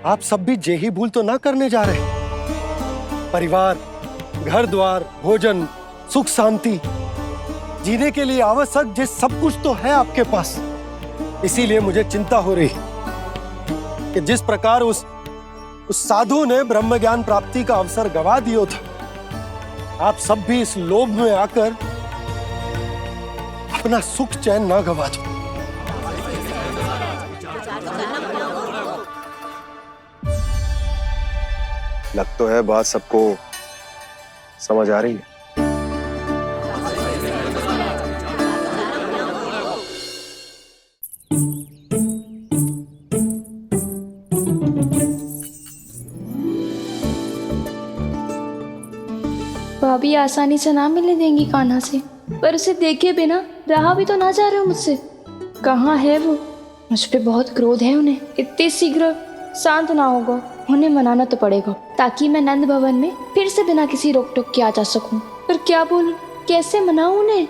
Speaker 2: आप सब भी जे ही भूल तो ना करने जा रहे। परिवार, घर द्वार, भोजन, सुख शांति, जीने के लिए आवश्यक जिस सब कुछ तो है आपके पास। इसीलिए मुझे चिंता हो रही कि जिस प्रकार उस साधु ने ब्रह्म ज्ञान प्राप्ति का अवसर गवा दिया था, आप सब भी इस लोभ में आकर अपना सुख चैन ना गवा दो।
Speaker 8: लग तो है बात सबको समझ आ रही है।
Speaker 10: भाभी आसानी से ना मिलने देंगी कान्हा से, पर उसे देखे बिना रहा भी तो ना जा रहे हो मुझसे। कहाँ है वो? मुझ पे बहुत क्रोध है उन्हें। इतने शीघ्र शांत ना होगा, उन्हें मनाना तो पड़ेगा ताकि मैं नंद भवन में फिर से बिना किसी रोक टोक के आ जा सकूं। पर क्या बोलूं, कैसे मनाऊं उन्हें?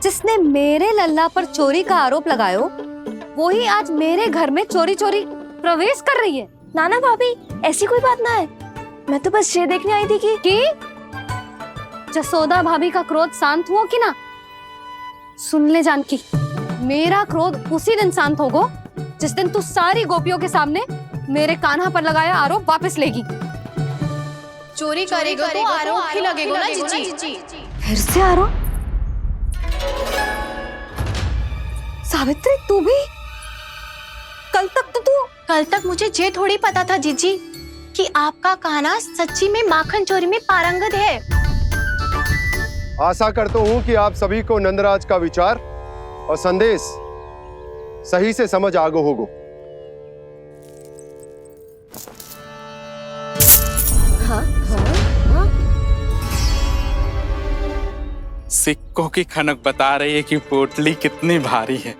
Speaker 4: जिसने मेरे लल्ला पर चोरी का आरोप लगायो, वो ही आज मेरे घर में चोरी चोरी प्रवेश कर रही है।
Speaker 1: नाना भाभी, ऐसी कोई बात ना है, मैं तो बस ये देखने आई थी कि
Speaker 4: जसोदा भाभी का क्रोध शांत हुआ कि ना? सुन ले जानकी, मेरा क्रोध उसी दिन शांत होगा जिस दिन तू सारी गोपियों के सामने मेरे कान्हा पर लगाया आरोप वापस लेगी।
Speaker 1: चोरी करेगा तो आरोप ही लगेगा ना जीजी।
Speaker 4: फिर से आरोप? सावित्री, तू भी?
Speaker 14: कल तक मुझे ये थोड़ी पता था जीजी कि आपका कान्हा सच्ची में माखन चोरी में पारंगत है।
Speaker 8: आशा करता हूं कि आप सभी को नंदराज का विचार और संदेश सही से समझ आगो होगो।
Speaker 18: सिक्कों की खनक बता रही है कि पोटली कितनी भारी है।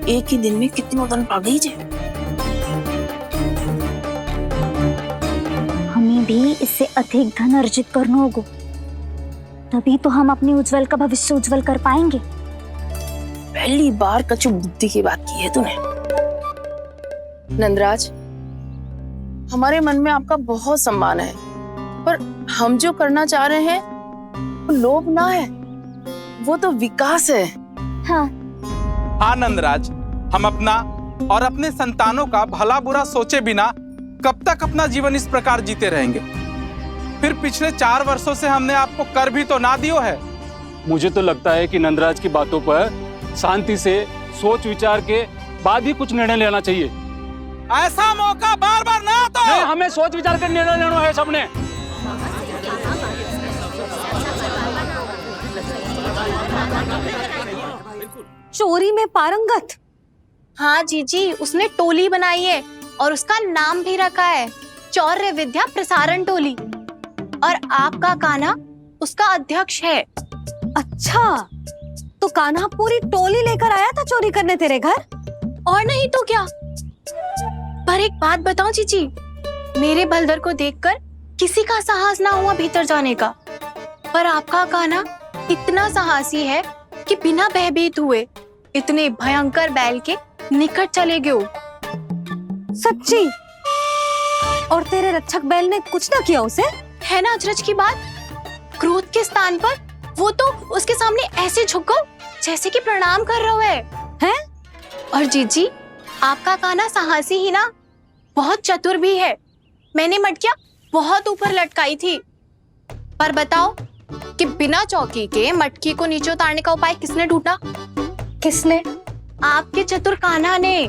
Speaker 19: एक ही दिन में कितनों धन पा गई जे।
Speaker 3: हमें भी इससे अधिक धन अर्जित करना होगा, तभी तो हम अपने उज्जवल का भविष्य उज्जवल कर पाएंगे।
Speaker 19: पहली बार कछु बुद्धि की बात की है तूने। नंदराज, हमारे मन में आपका बहुत सम्मान है, पर हम जो करना चाह रहे हैं वो लोभ ना है, वो तो विकास है।
Speaker 5: हाँ
Speaker 18: हाँ नंदराज, हम अपना और अपने संतानों का भला बुरा सोचे बिना कब तक अपना जीवन इस प्रकार जीते रहेंगे? फिर पिछले 4 वर्षों से हमने आपको कर भी तो ना दियो है।
Speaker 20: मुझे तो लगता है कि नंदराज की बातों पर शांति से सोच विचार के बाद ही कुछ निर्णय लेना चाहिए।
Speaker 18: ऐसा मौका बार बार ना तो
Speaker 20: नहीं, हमें सोच विचार कर निर्णय लेना है सबने।
Speaker 1: चोरी में पारंगत?
Speaker 14: हाँ जीजी, उसने टोली बनाई है और उसका नाम भी रखा है चौर्य विद्या प्रसारण टोली, और आपका कान्हा उसका अध्यक्ष है।
Speaker 1: अच्छा, तो कान्हा पूरी टोली लेकर आया था चोरी करने तेरे घर?
Speaker 14: और नहीं तो क्या। पर एक बात बताऊं जीजी, मेरे बलदर को देखकर किसी का साहस ना हुआ भीतर जाने का, पर आपका कान्हा इतना साहसी है कि बिना भयभीत हुए इतने भयंकर बैल के निकट चले गए।
Speaker 1: सच्ची? और तेरे रक्षक बैल ने कुछ ना किया उसे?
Speaker 14: है ना अचरज की बात। क्रोध के स्थान पर वो तो उसके सामने ऐसे झुको जैसे कि प्रणाम कर रहा है? और जीजी, आपका कान्हा साहसी ही ना, बहुत चतुर भी है। मैंने मटकियां बहुत ऊपर लटकाई थी, पर बताओ कि बिना चौकी के मटकी को नीचे उतारने का उपाय किसने ढूंढा?
Speaker 1: किसने?
Speaker 14: आपके चतुर कान्हा ने।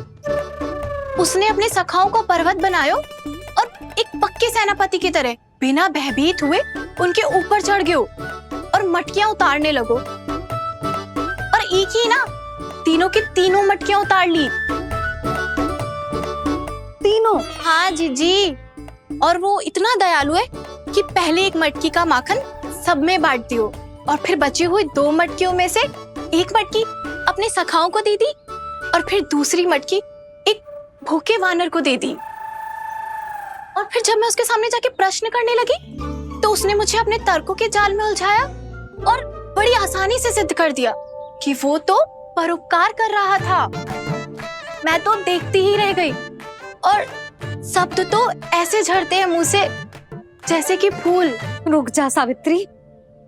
Speaker 14: उसने अपने सखाओं को पर्वत बनायो और एक पक्के सेनापति की तरह बिना भयभीत हुए उनके ऊपर चढ़ गयो और मटकियां उतारने लगो, और एक ही ना, तीनों की तीनों मटकियां उतार ली।
Speaker 1: तीनों?
Speaker 14: हाँ जीजी, और वो इतना दयालु है कि पहले एक मटकी का माखन सब में बांट दियो, और फिर बची हुई 2 मटकियों में से एक मटकी अपने सखाओं को दे दी, और फिर दूसरी मटकी एक भूखे वानर को दे दी। और फिर जब मैं उसके सामने जाके प्रश्न करने लगी तो उसने मुझे अपने तर्कों के जाल में उलझाया और बड़ी आसानी से सिद्ध कर दिया कि वो तो परोपकार कर रहा था। मैं तो देखती ही रह गई, और शब्द तो ऐसे झड़ते हैं मुंह से जैसे कि फूल।
Speaker 1: रुक जा सावित्री,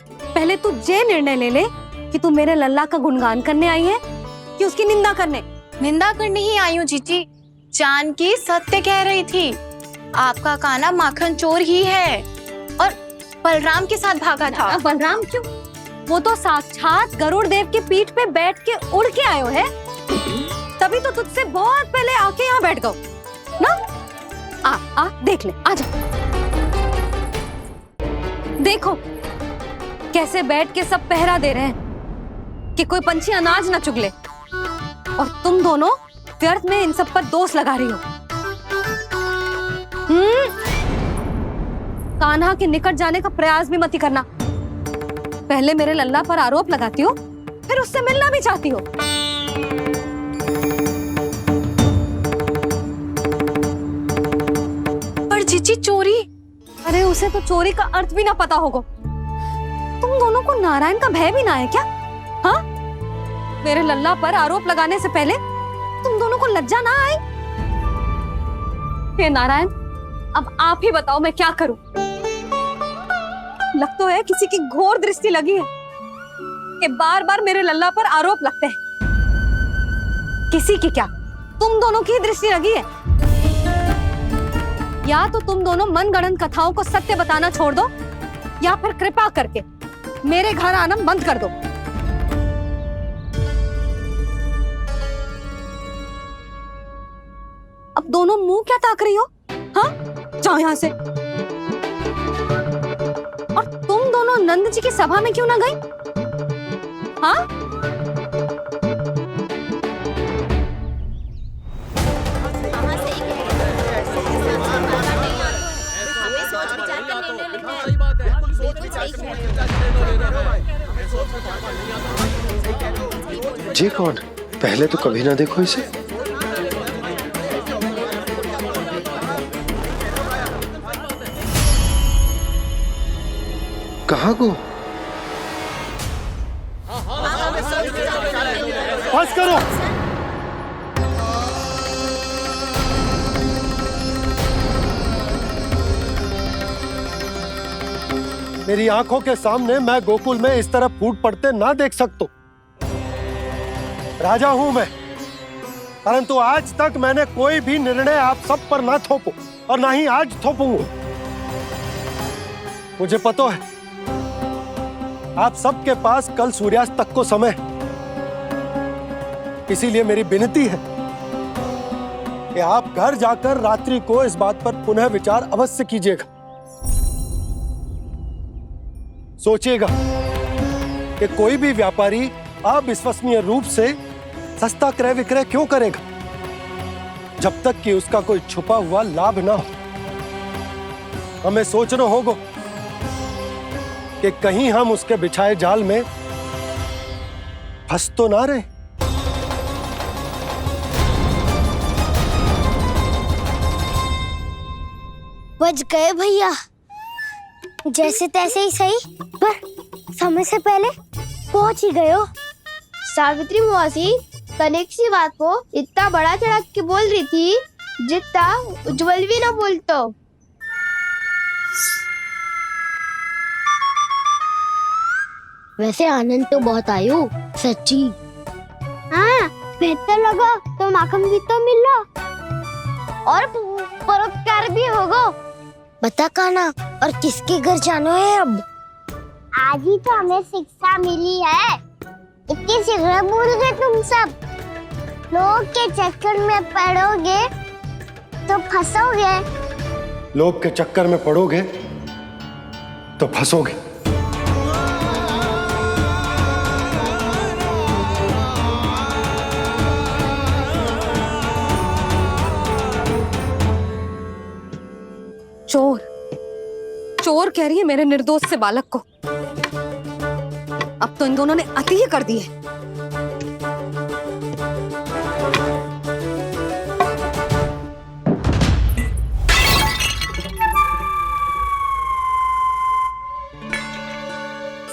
Speaker 1: पहले तू ये निर्णय ले ले कि तू मेरे लल्ला का गुणगान करने आई है कि उसकी निंदा करने?
Speaker 14: निंदा करने ही आई हूँ जीजी। जानकी सत्य कह रही थी, आपका कान्हा माखन चोर ही है और बलराम के साथ भागा था।
Speaker 1: बलराम क्यों? वो तो साक्षात गरुड़ देव की पीठ पे बैठ के उड़ के आयो है, तभी तो तुझसे बहुत पहले आके यहाँ बैठ गओ ना। आ देख ले, आजा। देखो कैसे बैठ के सब पहरा दे रहे हैं कि कोई पंछी अनाज ना चुगले, और तुम दोनों व्यर्थ में इन सब पर दोष लगा रही हो। कान्हा के निकट जाने का प्रयास भी मत करना। पहले मेरे लल्ला पर आरोप लगाती हो, फिर उससे मिलना भी चाहती हो।
Speaker 14: पर जीजी चोरी?
Speaker 1: अरे उसे तो चोरी का अर्थ भी ना पता होगा। तुम दोनों को नारायण का भय भी ना है क्या? हाँ, मेरे लल्ला पर आरोप लगाने से पहले तुम दोनों को लज्जा ना आए? हे नारायण, अब आप ही बताओ मैं क्या करूं। लग तो है किसी की घोर दृष्टि लगी है कि बार बार मेरे लल्ला पर आरोप लगते हैं। किसी की क्या, तुम दोनों की दृष्टि लगी है। या तो तुम दोनों मनगढ़ंत कथाओं को सत्य बताना छोड़ दो, या फिर कृपा करके मेरे घर आना बंद कर दो। अब दोनों मुंह क्या ताक रही हो? हाँ, जाओ यहां से। और तुम दोनों नंद जी की सभा में क्यों ना गई? हाँ?
Speaker 2: जी कौन? पहले तो कभी ना देखो इसे। कहाँ को? बस करो। मेरी आंखों के सामने मैं गोकुल में इस तरह फूट पड़ते ना देख सकता। राजा हूं मैं, परंतु आज तक मैंने कोई भी निर्णय आप सब पर ना थोपो और ना ही आज थोपूंगा। मुझे पता है आप सबके पास कल सूर्यास्त तक को समय, इसीलिए मेरी विनती है कि आप घर जाकर रात्रि को इस बात पर पुनः विचार अवश्य कीजिएगा। सोचिएगा कि कोई भी व्यापारी अविश्वसनीय रूप से सस्ता क्रय विक्रय क्यों करेगा जब तक कि उसका कोई छुपा हुआ लाभ ना हो। हमें सोचना होगा कि कहीं हम उसके बिछाए जाल में फंस तो ना रहे।
Speaker 3: बच गए भैया, जैसे तैसे ही सही, पर समय से पहले पहुंच ही गए हो।
Speaker 10: सावित्री मौसी तनिक सी बात को इतना बड़ा चढ़ा के बोल रही थी जितना उज्जवल भी ना बोलतो।
Speaker 5: वैसे आनंद तो बहुत आयो, सच्ची।
Speaker 3: हाँ, बेहतर लगा तो माखन भी तो मिल लो और परोपकार भी होगा।
Speaker 5: बता काना, और किसके घर जाना है अब?
Speaker 3: आज ही तो हमें शिक्षा मिली है, इतनी शीघ्र भूल गए तुम सब। लोग के चक्कर में पड़ोगे तो फंसोगे।
Speaker 2: लोग के चक्कर में पड़ोगे तो फंसोगे।
Speaker 1: चोर चोर कह रही है मेरे निर्दोष से बालक को। अब तो इन दोनों ने अति ही कर दी है।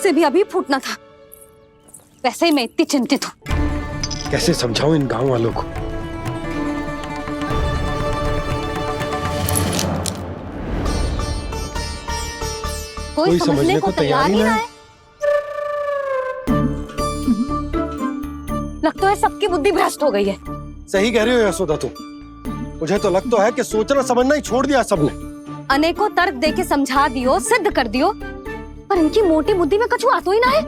Speaker 1: से भी अभी फूटना था। वैसे ही मैं इतनी चिंतित हूं।
Speaker 2: कैसे समझाऊं इन गांव वालों को?
Speaker 1: कोई समझने को तैयार ही ना है। लगता है सबकी बुद्धि भ्रष्ट हो गई है।
Speaker 2: सही कह रही हो यशोदा तुम। मुझे तो लगता है कि सोचना समझना ही छोड़ दिया सबने।
Speaker 1: अनेकों तर्क देके समझा दियो, सिद्ध कर दियो, पर इनकी मोटी बुद्धि में कछु आता ही ना है।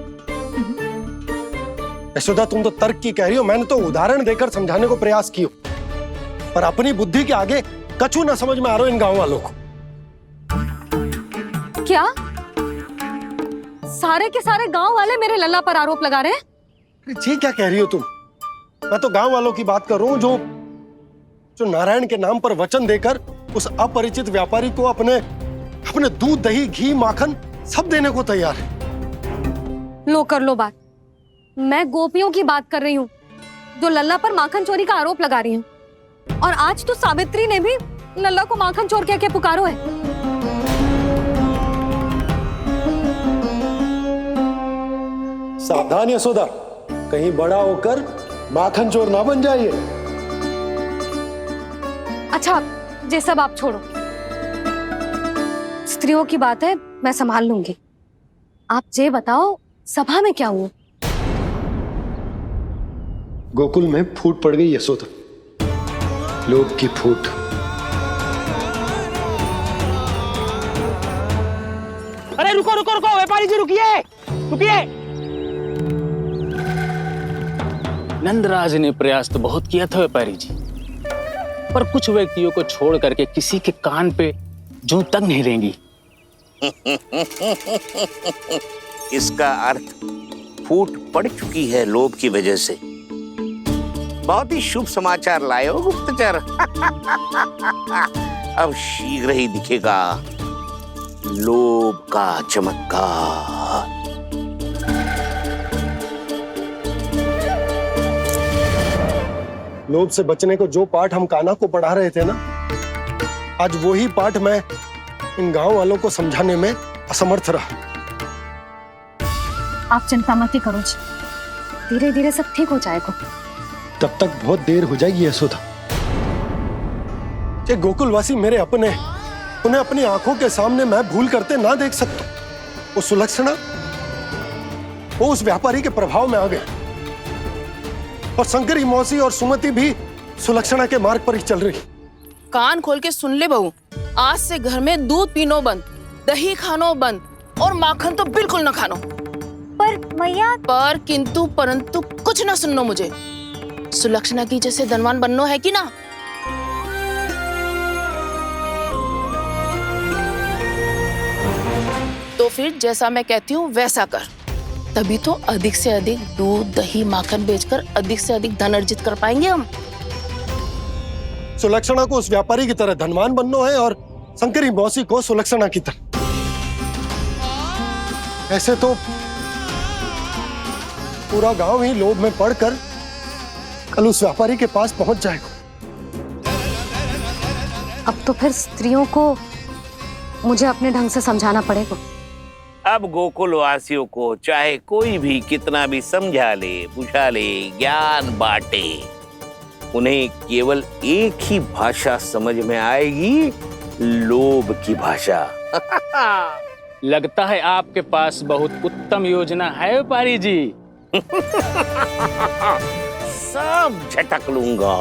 Speaker 2: यशोदा तुम तो तर्क की कह रही हो, मैंने तो उदाहरण देकर समझाने को प्रयास किया, पर अपनी बुद्धि के आगे कछु ना समझ में आ रहा इन गांव वालों को।
Speaker 1: क्या सारे के सारे गांव वाले मेरे लल्ला पर आरोप लगा रहे हैं?
Speaker 2: जी क्या कह रही हो तुम? मैं तो गांव वालों की बात कर रहा हूं जो नारायण के नाम पर वचन देकर उस अपरिचित व्यापारी को अपने दूध दही घी माखन सब देने को तैयार है।
Speaker 1: लो कर लो बात। मैं गोपियों की बात कर रही हूँ जो लल्ला पर माखन चोरी का आरोप लगा रही हूँ। और आज तो सावित्री ने भी लल्ला को माखन चोर कह के पुकारो है।
Speaker 2: सावधान यशोदा, कहीं बड़ा होकर माखन चोर ना बन जाइए।
Speaker 1: अच्छा, ये सब आप छोड़ो। स्त्रियों की बात है, मैं संभाल लूंगी। आप ये बताओ सभा में क्या हुआ?
Speaker 2: गोकुल में फूट पड़ गई यशोदा, लोभ की फूट।
Speaker 21: अरे रुको रुको रुको, व्यापारी जी रुकिए रुकिए।
Speaker 20: नंदराज ने प्रयास तो बहुत किया था व्यापारी जी, पर कुछ व्यक्तियों को छोड़ करके किसी के कान पे जूं तक नहीं रेंगी।
Speaker 7: इसका अर्थ फूट पड़ चुकी है लोभ की वजह से। बहुत ही शुभ समाचार लाए हो गुप्तचर। अब शीघ्र ही दिखेगा लोभ का चमत्कार।
Speaker 2: लोभ से बचने को जो पाठ हम कान्हा को पढ़ा रहे थे ना, आज वही पाठ मैं इन गांव वालों को समझाने में असमर्थ रहा।
Speaker 1: आप चिंता मत करो जी, धीरे धीरे सब ठीक हो जाएगा।
Speaker 2: तब तक बहुत देर हो जाएगी यशोदा। गोकुलवासी मेरे अपने, उन्हें अपनी आंखों के सामने मैं भूल करते ना देख सकता। वो सुलक्षणा वो उस व्यापारी के प्रभाव में आ गए और शंकरी मौसी और सुमति भी सुलक्षणा के मार्ग पर ही चल रही।
Speaker 19: कान खोल के सुन ले बहू, आज से घर में दूध पीनो बंद, दही खानो बंद और माखन तो बिल्कुल न खानो।
Speaker 5: पर मैया,
Speaker 19: पर किंतु परंतु कुछ ना सुननो मुझे। सुलक्षणा की जैसे धनवान बननो है कि ना? तो फिर जैसा मैं कहती हूँ वैसा कर, तभी तो अधिक से अधिक दूध दही माखन बेचकर अधिक से अधिक धन अर्जित कर पाएंगे हम।
Speaker 2: सुलक्षणा को उस व्यापारी की तरह धनवान बनना है और शंकरी मौसी को सुलक्षणा की तरह। ऐसे तो पूरा गांव ही लोभ में पड़कर कल उस व्यापारी के पास पहुंच जाएगा।
Speaker 4: अब तो फिर स्त्रियों को मुझे अपने ढंग से समझाना पड़ेगा।
Speaker 7: अब गोकुल वासियों को चाहे कोई भी कितना भी समझा ले, बुझा ले, ज्ञान बांटे, उन्हें केवल एक ही भाषा समझ में आएगी, लोभ की भाषा।
Speaker 20: लगता है आपके पास बहुत उत्तम योजना है व्यापारी जी।
Speaker 7: सब झटक लूंगा।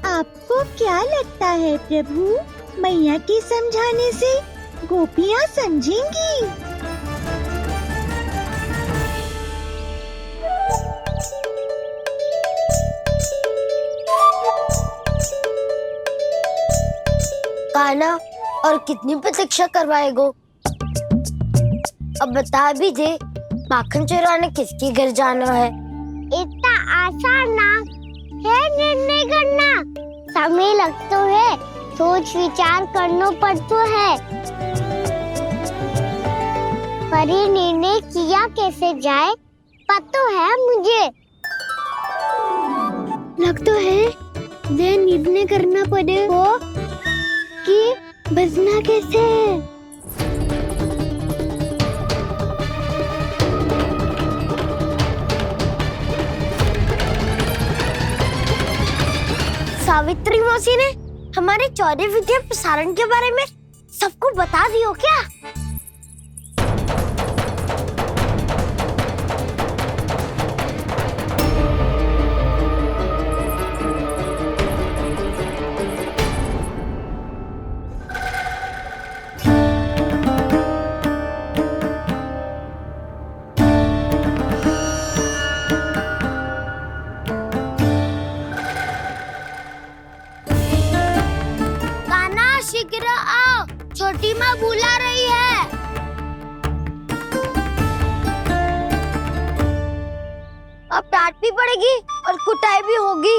Speaker 5: आपको क्या लगता है प्रभु, मैया के समझाने से गोपियाँ समझेंगी?
Speaker 3: कान्हा, और कितनी प्रतीक्षा करवाएगो? अब बता भी दे, माखन चुराने किसके घर जाना है? इतना आसान ना है निर्णय करना, समय लगता है, सोच विचार करना पड़ता है। पर ये निर्णय किया कैसे जाए पता है मुझे। लगता है ये निर्णय करना पड़ेगा कि बचना कैसे है। सावित्री मौसी ने हमारे चौर्य विद्या प्रसारण के बारे में सबको बता दियो क्या? शीघ्र आओ, छोटी माँ बुला रही है। अब डांट भी पड़ेगी और कुटाई भी होगी।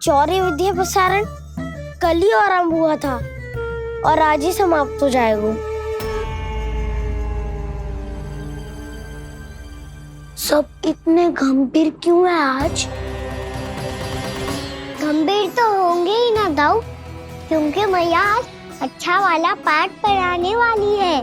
Speaker 3: चौर्य विद्या प्रसारण कल ही आरंभ हुआ था और आज ही समाप्त हो जाएगा। सब इतने गंभीर क्यों है आज? गंभीर तो होंगे ही ना दाऊ, क्योंकि मैया आज अच्छा वाला पाठ पढ़ाने वाली है।